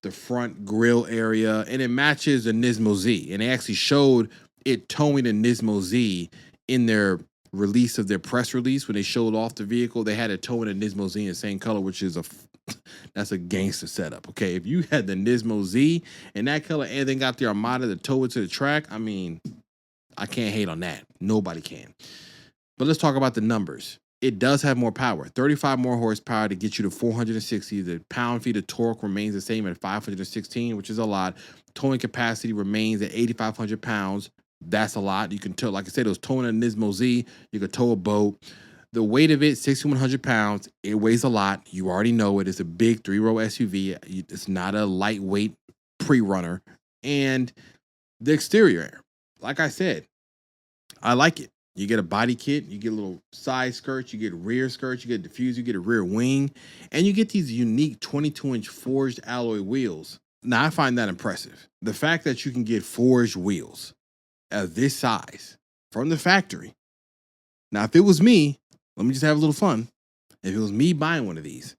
Speaker 1: the front grille area, and it matches the Nismo Z. And they actually showed it towing the Nismo Z in their release of their press release when they showed off the vehicle. They had it towing the Nismo Z in the same color, which is that's a gangster setup. Okay, if you had the Nismo Z in that color and then got the Armada to tow it to the track, I mean, I can't hate on that. Nobody can. But let's talk about the numbers. It does have more power, 35 more horsepower to get you to 460. The pound-feet of torque remains the same at 516, which is a lot. Towing capacity remains at 8,500 pounds. That's a lot. You can tow, like I said, it was towing a Nismo Z. You could tow a boat. The weight of it, 6,100 pounds. It weighs a lot. You already know it. It's a big 3-row SUV. It's not a lightweight pre-runner. And the exterior, like I said, I like it. You get a body kit, you get a little side skirts, you get rear skirts, you get a diffuser, you get a rear wing, and you get these unique 22-inch forged alloy wheels. Now, I find that impressive. The fact that you can get forged wheels of this size from the factory. Now, if it was me, let me just have a little fun. If it was me buying one of these,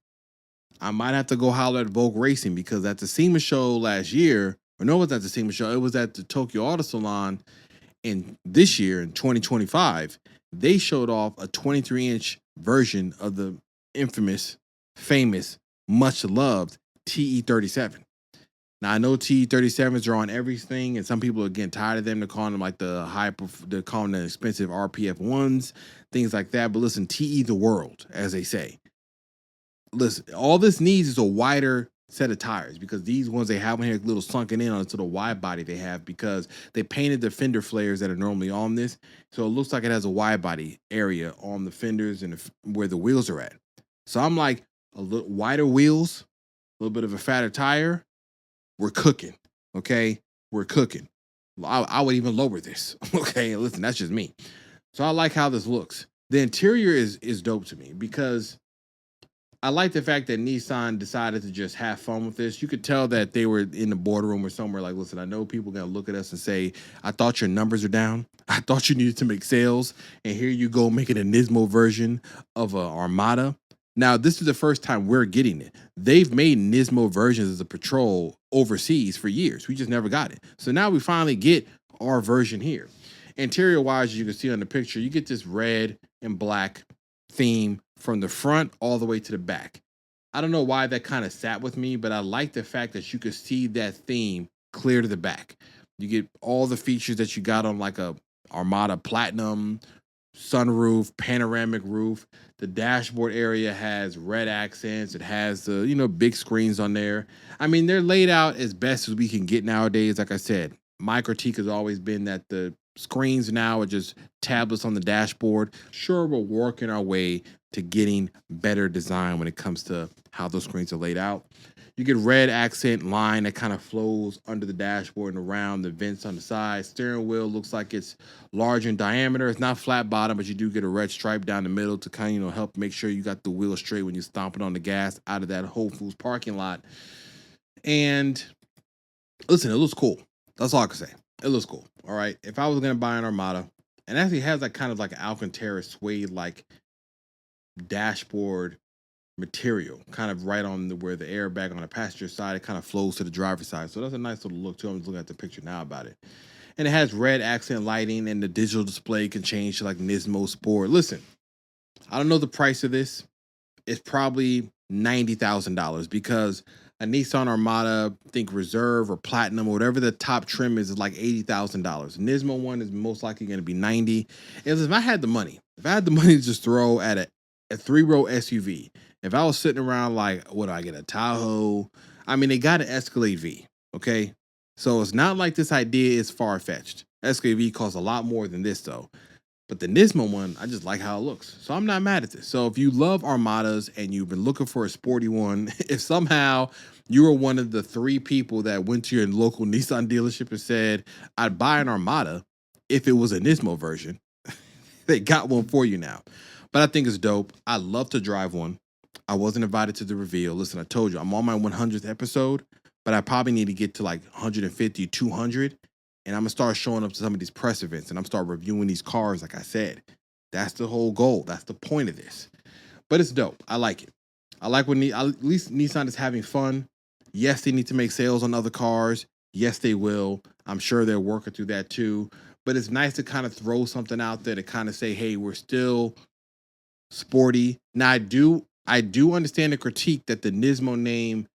Speaker 1: I might have to go holler at Vogue Racing, because at the SEMA show last year, or no, it was at the SEMA show, it was at the Tokyo Auto Salon. And this year, in 2025, they showed off a 23-inch version of the infamous, famous, much-loved TE37. Now, I know TE37s are on everything, and some people are getting tired of them. They're calling them like they're calling them expensive RPF ones, things like that. But listen, TE the world, as they say. Listen, all this needs is a wider set of tires, because these ones they have in here a little sunken in onto the wide body they have, because they painted the fender flares that are normally on this, so it looks like it has a wide body area on the fenders and where the wheels are at. So I'm like, a little wider wheels, a little bit of a fatter tire, we're cooking. Okay, we're cooking. I would even lower this. Okay, listen, that's just me. So I like how this looks. The interior is dope to me, because I like the fact that Nissan decided to just have fun with this. You could tell that they were in the boardroom or somewhere like, listen, I know people are going to look at us and say, I thought your numbers are down. I thought you needed to make sales. And here you go making a Nismo version of an Armada. Now, this is the first time we're getting it. They've made Nismo versions as a patrol overseas for years. We just never got it. So now we finally get our version here. Interior-wise, as you can see on the picture, you get this red and black theme from the front all the way to the back. I don't know why that kind of sat with me, but I like the fact that you could see that theme clear to the back. You get all the features that you got on like a Armada Platinum, sunroof, panoramic roof. The dashboard area has red accents. It has the, big screens on there. I mean, they're laid out as best as we can get nowadays. Like I said, my critique has always been that the screens now are just tablets on the dashboard. Sure, we're working our way to getting better design when it comes to how those screens are laid out. You get red accent line that kind of flows under the dashboard and around the vents on the side. Steering wheel looks like it's large in diameter. It's not flat bottom, but you do get a red stripe down the middle to kind of help make sure you got the wheel straight when you're stomping on the gas out of that Whole Foods parking lot. And listen, it looks cool. That's all I can say. It looks cool. All right. If I was going to buy an Armada, and actually has that kind of like Alcantara suede like dashboard material, kind of right on where the airbag on the passenger side, it kind of flows to the driver's side. So that's a nice little look too. I'm just looking at the picture now about it. And it has red accent lighting, and the digital display can change to like Nismo Sport. Listen, I don't know the price of this. It's probably $90,000, because a Nissan Armada, think Reserve or Platinum or whatever the top trim is like $80,000. Nismo one is most likely going to be $90,000. And if I had the money to just throw at a 3-row SUV, if I was sitting around like, what do I get, a Tahoe? I mean, they got an Escalade V, okay? So it's not like this idea is far-fetched. Escalade V costs a lot more than this though. But the Nismo one, I just like how it looks. So I'm not mad at this. So if you love Armadas and you've been looking for a sporty one, if somehow you were one of the 3 people that went to your local Nissan dealership and said, I'd buy an Armada if it was a Nismo version, they got one for you now. But I think it's dope. I love to drive one. I wasn't invited to the reveal. Listen, I told you, I'm on my 100th episode, but I probably need to get to like 150, 200. And I'm going to start showing up to some of these press events, and I'm start reviewing these cars, like I said. That's the whole goal. That's the point of this. But it's dope. I like it. I like when at least Nissan is having fun. Yes, they need to make sales on other cars. Yes, they will. I'm sure they're working through that too. But it's nice to kind of throw something out there to kind of say, hey, we're still sporty. Now I do understand the critique that the Nismo name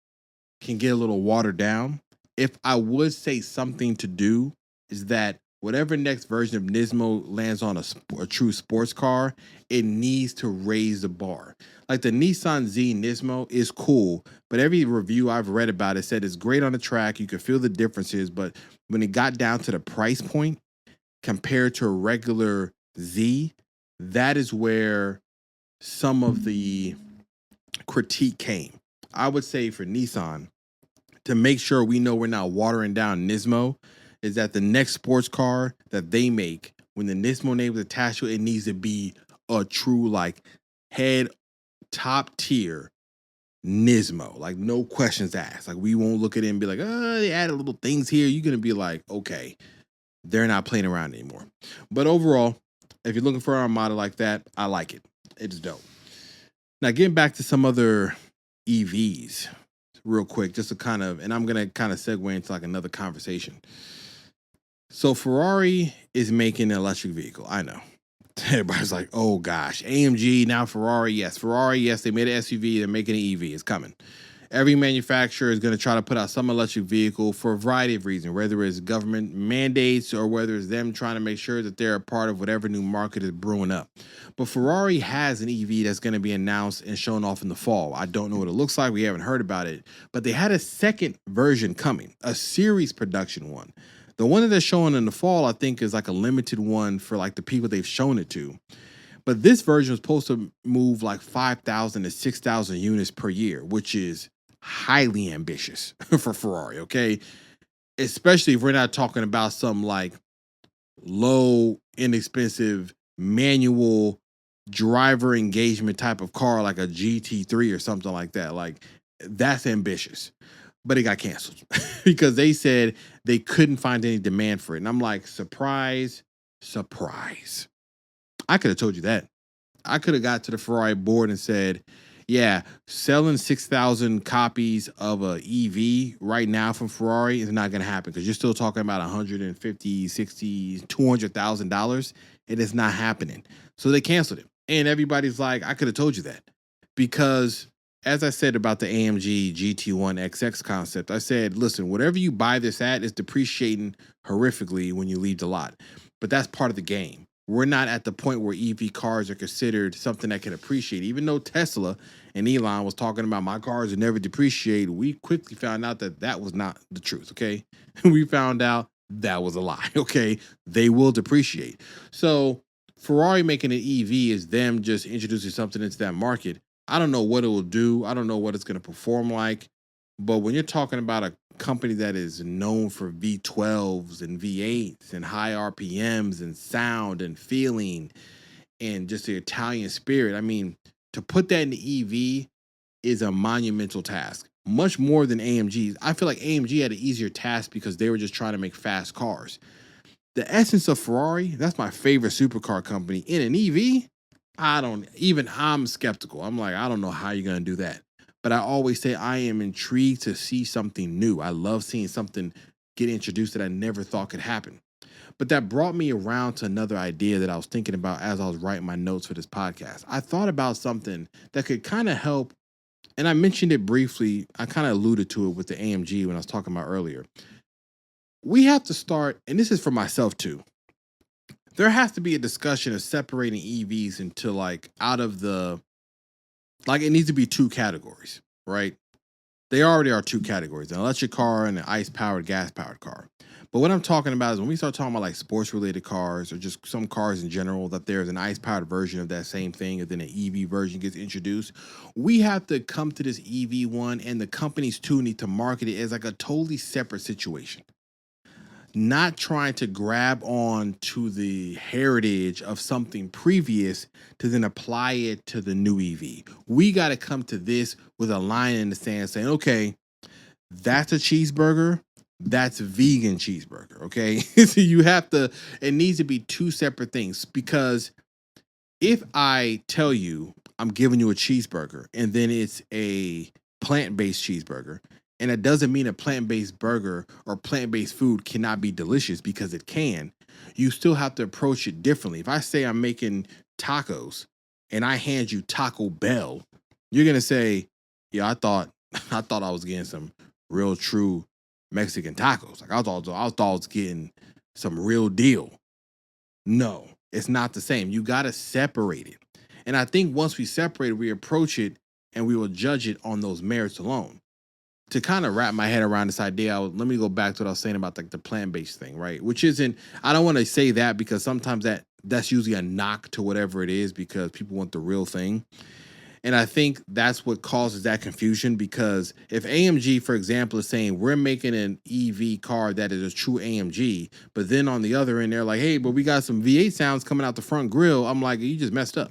Speaker 1: can get a little watered down. If I would say something to do is that whatever next version of Nismo lands on a true sports car, it needs to raise the bar. Like the Nissan Z Nismo is cool, but every review I've read about it said it's great on the track. You can feel the differences, but when it got down to the price point compared to a regular Z, that is where some of the critique came. I would say for Nissan, to make sure we know we're not watering down Nismo, is that the next sports car that they make, when the Nismo name is attached to it, it needs to be a true like head top tier Nismo, like no questions asked. Like we won't look at it and be like, oh, they added little things here. You're gonna be like, okay, they're not playing around anymore. But overall, if you're looking for an Armada like that, I like it. It's dope. Now getting back to some other EVs real quick, just to kind of, and I'm going to kind of segue into like another conversation. So Ferrari is making an electric vehicle. I know. Everybody's like, oh gosh, AMG, now Ferrari. Yes, Ferrari. Yes, they made an SUV. They're making an EV. It's coming. Every manufacturer is going to try to put out some electric vehicle for a variety of reasons, whether it's government mandates or whether it's them trying to make sure that they're a part of whatever new market is brewing up. But Ferrari has an EV that's going to be announced and shown off in the fall. I don't know what it looks like. We haven't heard about it. But they had a second version coming, a series production one. The one that they're showing in the fall, I think, is like a limited one for like the people they've shown it to. But this version was supposed to move like 5,000 to 6,000 units per year, which is highly ambitious for Ferrari, okay? Especially if we're not talking about some like low, inexpensive, manual driver engagement type of car like a GT3 or something like that. Like, that's ambitious. But it got canceled because they said they couldn't find any demand for it. And I'm like, surprise, surprise. I could have told you that. I could have got to the Ferrari board and said, yeah, selling 6,000 copies of a EV right now from Ferrari is not going to happen because you're still talking about $150, 60, $200,000. It is not happening. So they canceled it. And everybody's like, I could have told you that because as I said about the AMG GT1 XX concept, I said, listen, whatever you buy this at is depreciating horrifically when you leave the lot. But that's part of the game. We're not at the point where EV cars are considered something that can appreciate. Even though Tesla and Elon was talking about my cars would never depreciate, we quickly found out that that was not the truth, okay? We found out that was a lie, okay? They will depreciate. So Ferrari making an EV is them just introducing something into that market. I don't know what it will do. I don't know what it's going to perform like. But when you're talking about a company that is known for V12s and V8s and high RPMs and sound and feeling and just the Italian spirit, I mean, to put that in the EV is a monumental task, much more than AMG's. I feel like AMG had an easier task because they were just trying to make fast cars. The essence of Ferrari, that's my favorite supercar company, in an EV, I'm skeptical. I'm like, I don't know how you're going to do that. But I always say I am intrigued to see something new. I love seeing something get introduced that I never thought could happen. But that brought me around to another idea that I was thinking about as I was writing my notes for this podcast. I thought about something that could kind of help, and I mentioned it briefly. I kind of alluded to it with the AMG when I was talking about earlier. We have to start, and this is for myself too. There has to be a discussion of separating EVs into like out of the, like it needs to be two categories, right? They already are two categories, an electric car and an ice-powered, gas-powered car. But what I'm talking about is when we start talking about like sports-related cars or just some cars in general, that there's an ice-powered version of that same thing and then an EV version gets introduced, we have to come to this EV one and the companies too need to market it as like a totally separate situation. Not trying to grab on to the heritage of something previous to then apply it to the new EV. We got to come to this with a line in the sand saying, okay, that's a cheeseburger. That's vegan cheeseburger. Okay. So you have to, it needs to be two separate things, because if I tell you I'm giving you a cheeseburger and then it's a plant-based cheeseburger, And it doesn't mean a plant-based burger or plant-based food cannot be delicious, because it can. You still have to approach it differently. If I say I'm making tacos and I hand you Taco Bell, you're gonna say, "Yeah, I thought I was getting some real true Mexican tacos. Like I thought I was getting some real deal." No, it's not the same. You got to separate it. And I think once we separate it, we approach it and we will judge it on those merits alone. To kind of wrap my head around this idea, let me go back to what I was saying about like the plant-based thing, right? Which isn't, I don't want to say that, because sometimes that's usually a knock to whatever it is, because people want the real thing. And I think that's what causes that confusion, because if AMG, for example, is saying we're making an EV car that is a true AMG, but then on the other end, they're like, hey, but we got some V8 sounds coming out the front grille. I'm like, you just messed up.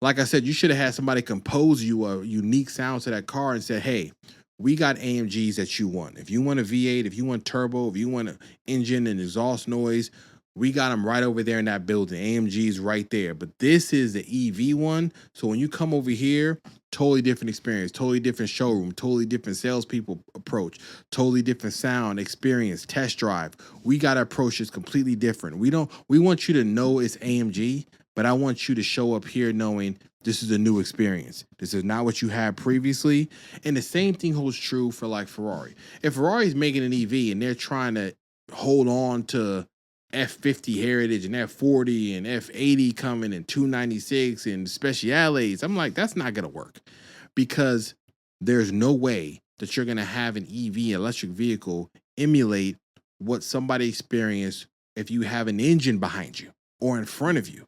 Speaker 1: Like I said, you should have had somebody compose you a unique sound to that car and said, hey, we got AMGs that you want. If you want a V8, if you want turbo, if you want an engine and exhaust noise, we got them right over there in that building. AMG's right there. But this is the EV one. So when you come over here, totally different experience, totally different showroom, totally different salespeople approach, totally different sound, experience, test drive. We got to approach this completely different. We want you to know it's AMG, but I want you to show up here knowing this is a new experience. This is not what you had previously. And the same thing holds true for like Ferrari. If Ferrari's making an EV and they're trying to hold on to F50 Heritage and F40 and F80 coming and 296 and Speciales, I'm like, that's not going to work, because there's no way that you're going to have an EV electric vehicle emulate what somebody experienced if you have an engine behind you or in front of you.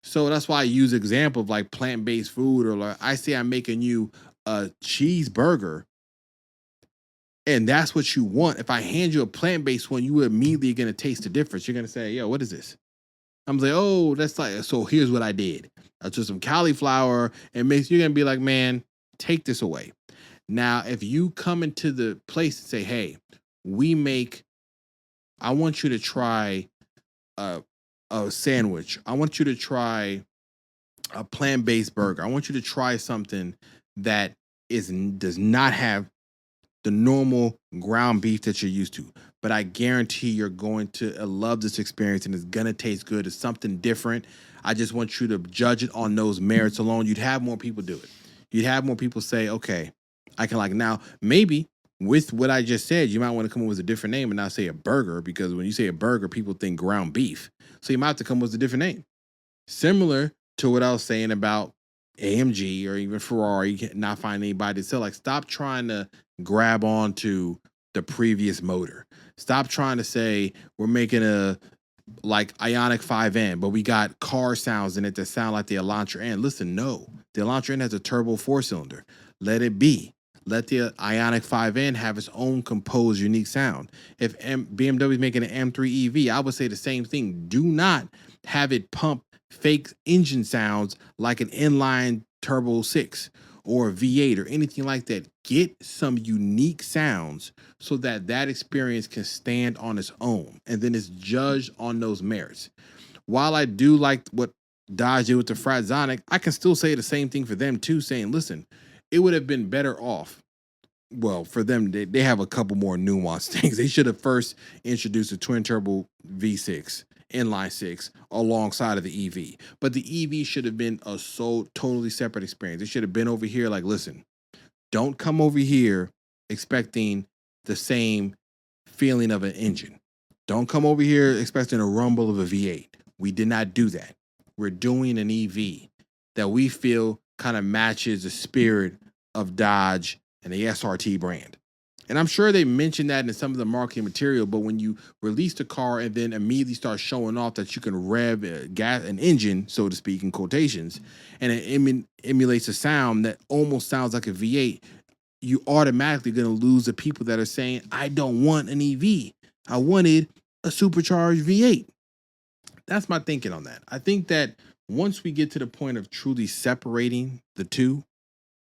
Speaker 1: So that's why I use the example of like plant-based food, or like I say I'm making you a cheeseburger and that's what you want. If I hand you a plant-based one, you immediately going to taste the difference. You're going to say, yo, what is this? I'm like, oh, that's like, so here's what I did. I took some cauliflower and you're going to be like, man, take this away. Now, if you come into the place and say, hey, I want you to try a sandwich. I want you to try a plant-based burger. I want you to try something that does not have the normal ground beef that you're used to. But I guarantee you're going to love this experience and it's going to taste good. It's something different. I just want you to judge it on those merits alone. You'd have more people do it. You'd have more people say, okay, I can like, now maybe with what I just said, you might want to come up with a different name and not say a burger, because when you say a burger, people think ground beef. So you might have to come up with a different name. Similar to what I was saying about AMG or even Ferrari not finding anybody to sell. Like, stop trying to grab onto the previous motor. Stop trying to say we're making a like Ioniq 5N, but we got car sounds in it that sound like the Elantra N. Listen, no, the Elantra N has a turbo 4-cylinder. Let it be. Let the Ioniq 5N have its own composed, unique sound. If BMW is making an M3 EV, I would say the same thing. Do not have it pump fake engine sounds like an inline turbo 6 or a V8 or anything like that. Get some unique sounds so that that experience can stand on its own, and then it's judged on those merits. While I do like what Dodge did with the Fratzonic, I can still say the same thing for them too, saying, listen, it would have been better off. Well, for them, they have a couple more nuanced things. They should have first introduced a twin turbo V6 inline 6 alongside of the EV. But the EV should have been a totally separate experience. It should have been over here like, listen, don't come over here expecting the same feeling of an engine. Don't come over here expecting a rumble of a V8. We did not do that. We're doing an EV that we feel kind of matches the spirit of Dodge and the SRT brand. And I'm sure they mentioned that in some of the marketing material, but when you release the car and then immediately start showing off that you can rev an engine, so to speak, in quotations, and it emulates a sound that almost sounds like a V8, you automatically going to lose the people that are saying, I don't want an EV. I wanted a supercharged V8. That's my thinking on that. I think that once we get to the point of truly separating the two,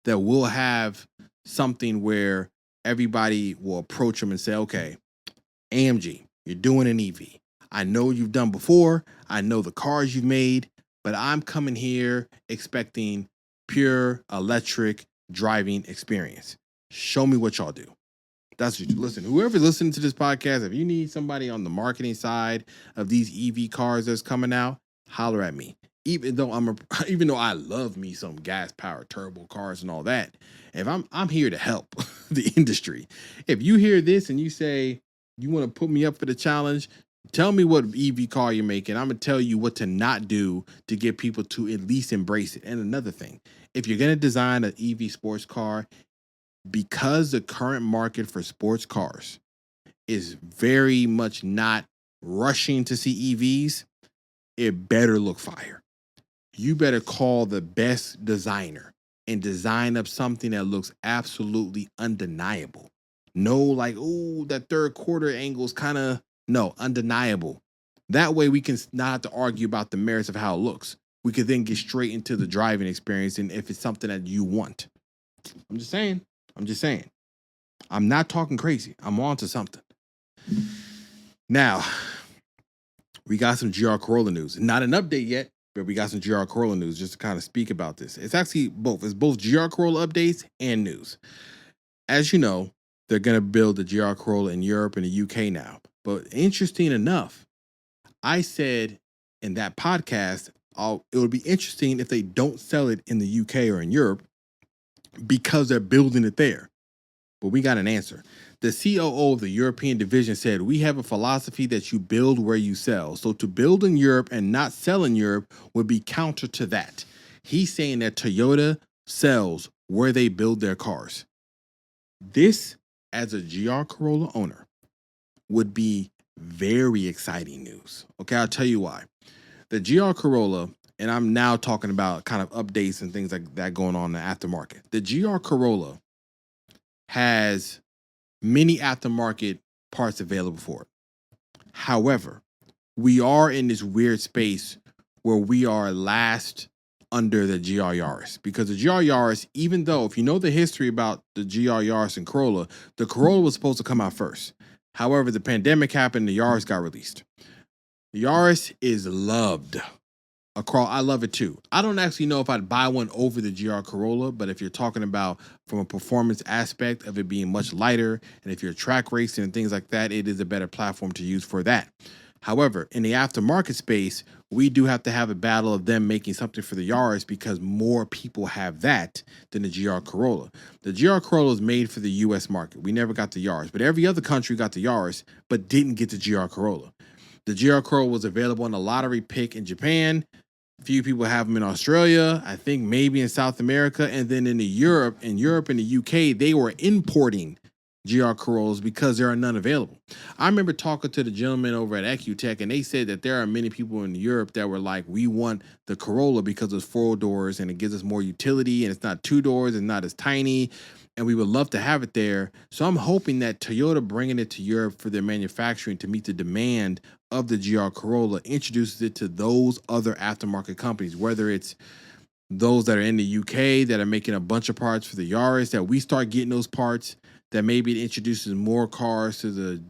Speaker 1: that we'll have something where everybody will approach them and say, okay, AMG, you're doing an EV. I know you've done before. I know the cars you've made, but I'm coming here expecting pure electric driving experience. Show me what y'all do. Listen, whoever's listening to this podcast, if you need somebody on the marketing side of these EV cars that's coming out, holler at me. Even though even though I love me some gas powered turbo cars and all that, if I'm here to help the industry. If you hear this and you say you want to put me up for the challenge, tell me what EV car you're making. I'm gonna tell you what to not do to get people to at least embrace it. And another thing, if you're gonna design an EV sports car, because the current market for sports cars is very much not rushing to see EVs, it better look fire. You better call the best designer and design up something that looks absolutely undeniable. No, like, oh, that third quarter angle's kind of, no, undeniable. That way we can not have to argue about the merits of how it looks. We could then get straight into the driving experience and if it's something that you want. I'm just saying. I'm not talking crazy. I'm on to something. Now, we got some GR Corolla news. Not an update yet, but we got some GR Corolla news just to kind of speak about this. It's actually both. It's both GR Corolla updates and news. As you know, they're going to build the GR Corolla in Europe and the UK now. But interesting enough, I said in that podcast, it would be interesting if they don't sell it in the UK or in Europe because they're building it there. But we got an answer. The COO of the European division said, we have a philosophy that you build where you sell. So to build in Europe and not sell in Europe would be counter to that. He's saying that Toyota sells where they build their cars. This, as a GR Corolla owner, would be very exciting news. Okay, I'll tell you why. The GR Corolla, and I'm now talking about kind of updates and things like that going on in the aftermarket. The GR Corolla has many aftermarket parts available for it. However, we are in this weird space where we are last under the GR Yaris, because the GR Yaris, even though if you know the history about the GR Yaris and Corolla, the Corolla was supposed to come out first. However, the pandemic happened, the Yaris got released. The Yaris is loved. I love it too. I don't actually know if I'd buy one over the GR Corolla, but if you're talking about from a performance aspect of it being much lighter, and if you're track racing and things like that, it is a better platform to use for that. However, in the aftermarket space, we do have to have a battle of them making something for the Yaris because more people have that than the GR Corolla. The GR Corolla is made for the U.S. market. We never got the Yaris, but every other country got the Yaris, but didn't get the GR Corolla. The GR Corolla was available in a lottery pick in Japan. Few people have them in Australia, I think maybe in South America, and then in Europe and the UK, they were importing GR Corollas because there are none available. I remember talking to the gentleman over at EcuTech, and they said that there are many people in Europe that were like, we want the Corolla because it's 4 doors and it gives us more utility and it's not 2 doors and not as tiny, and we would love to have it there. So I'm hoping that Toyota bringing it to Europe for their manufacturing to meet the demand of the GR Corolla introduces it to those other aftermarket companies, whether it's those that are in the UK that are making a bunch of parts for the Yaris, that we start getting those parts, that maybe it introduces more cars to the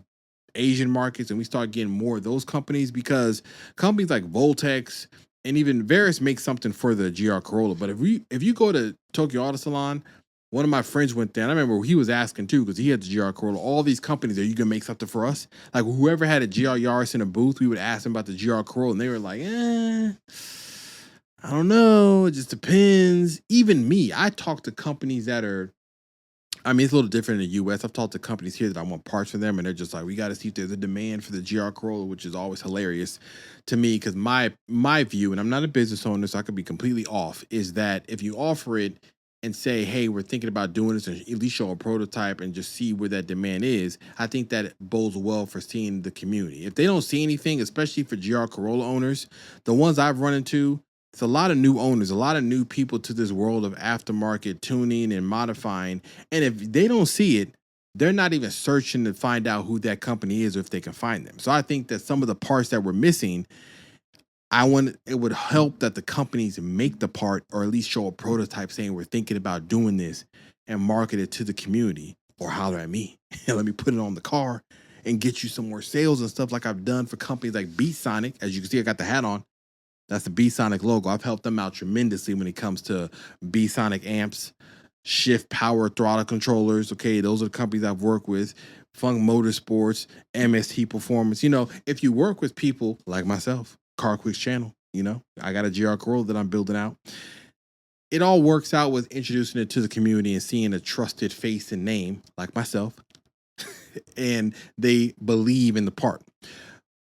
Speaker 1: Asian markets and we start getting more of those companies, because companies like Voltex and even Veris make something for the GR Corolla. But if you go to Tokyo Auto Salon, one of my friends went there, and I remember he was asking too, because he had the GR Corolla. All these companies, are you gonna make something for us? Like whoever had a GR Yaris in a booth, we would ask them about the GR Corolla, and they were like, I don't know, it just depends. Even me, I talk to companies that are, I mean, it's a little different in the US. I've talked to companies here that I want parts for them, and they're just like, we got to see if there's a demand for the GR Corolla, which is always hilarious to me, because my view, and I'm not a business owner, so I could be completely off, is that if you offer it and say, hey, we're thinking about doing this, and at least show a prototype and just see where that demand is, I think that bodes well for seeing the community. If they don't see anything, especially for GR Corolla owners, the ones I've run into, it's a lot of new owners, a lot of new people to this world of aftermarket tuning and modifying. And if they don't see it, they're not even searching to find out who that company is or if they can find them. So I think that some of the parts that we're missing, it would help that the companies make the part, or at least show a prototype saying we're thinking about doing this, and market it to the community, or holler at me and let me put it on the car and get you some more sales and stuff like I've done for companies like Beat Sonic. As you can see, I got the hat on. That's the Beat Sonic logo. I've helped them out tremendously when it comes to Beat Sonic amps, Shift Power Throttle Controllers. Okay, those are the companies I've worked with. Funk Motorsports, MST Performance. You know, if you work with people like myself, CarQuicks channel, you know, I got a GR Corolla that I'm building out. It all works out with introducing it to the community and seeing a trusted face and name like myself, and they believe in the part.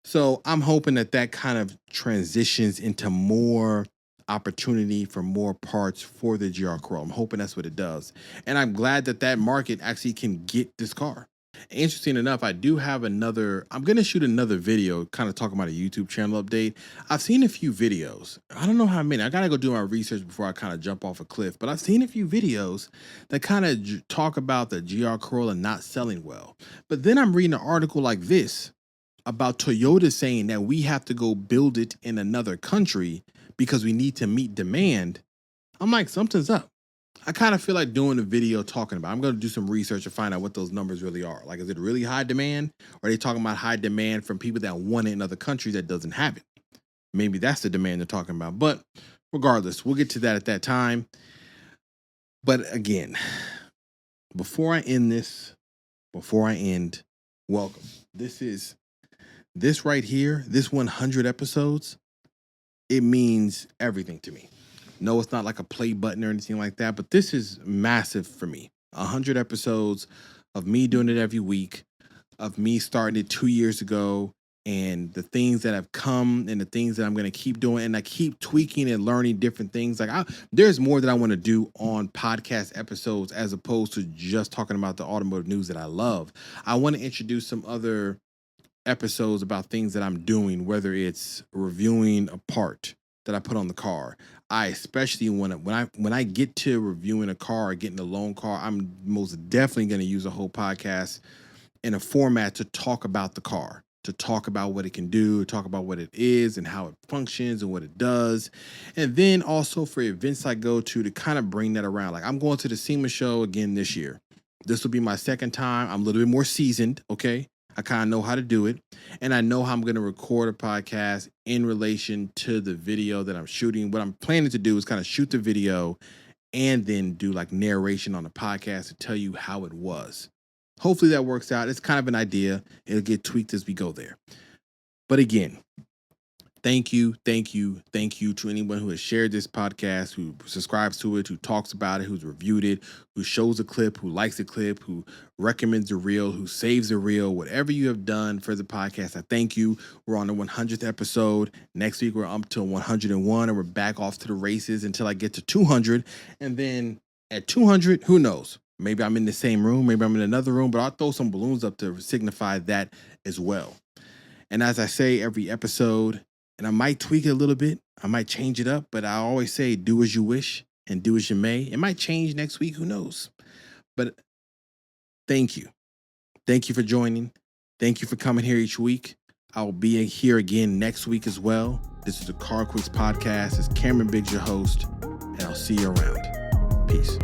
Speaker 1: So I'm hoping that that kind of transitions into more opportunity for more parts for the GR Corolla. I'm hoping that's what it does. And I'm glad that that market actually can get this car. Interesting enough, I do have I'm going to shoot another video kind of talking about a YouTube channel update. I've seen a few videos. I don't know how many. I got to go do my research before I kind of jump off a cliff. But I've seen a few videos that kind of talk about the GR Corolla not selling well. But then I'm reading an article like this about Toyota saying that we have to go build it in another country because we need to meet demand. I'm like, something's up. I kind of feel like doing a video talking about it. I'm going to do some research to find out what those numbers really are. Like, is it really high demand? Or are they talking about high demand from people that want it in other countries that doesn't have it? Maybe that's the demand they're talking about. But regardless, we'll get to that at that time. But again, before I end, welcome. This right here, this 100 episodes, it means everything to me. No, it's not like a play button or anything like that, but this is massive for me. 100 episodes of me doing it every week, of me starting it 2 years ago, and the things that have come and the things that I'm going to keep doing. And I keep tweaking and learning different things. Like there's more that I want to do on podcast episodes as opposed to just talking about the automotive news that I love. I want to introduce some other episodes about things that I'm doing, whether it's reviewing a part that I put on the car. I especially when I get to reviewing a car or getting a loan car, I'm most definitely going to use a whole podcast in a format to talk about the car, to talk about what it can do, talk about what it is and how it functions and what it does. And then also for events I go to kind of bring that around. Like I'm going to the SEMA show again this year. This will be my second time. I'm a little bit more seasoned, okay? I kind of know how to do it, and I know how I'm going to record a podcast in relation to the video that I'm shooting. What I'm planning to do is kind of shoot the video and then do like narration on the podcast to tell you how it was. Hopefully that works out. It's kind of an idea. It'll get tweaked as we go there. But again, thank you to anyone who has shared this podcast, who subscribes to it, who talks about it, who's reviewed it, who shows a clip, who likes the clip, who recommends a reel, who saves a reel, whatever you have done for the podcast. I thank you. We're on the 100th episode. Next week, we're up to 101 and we're back off to the races until I get to 200. And then at 200, who knows? Maybe I'm in the same room. Maybe I'm in another room, but I'll throw some balloons up to signify that as well. And as I say every episode, and I might tweak it a little bit. I might change it up, but I always say do as you wish and do as you may. It might change next week. Who knows? But thank you. Thank you for joining. Thank you for coming here each week. I'll be here again next week as well. This is the CarQuicks Podcast. It's Cameron Biggs, your host, and I'll see you around. Peace.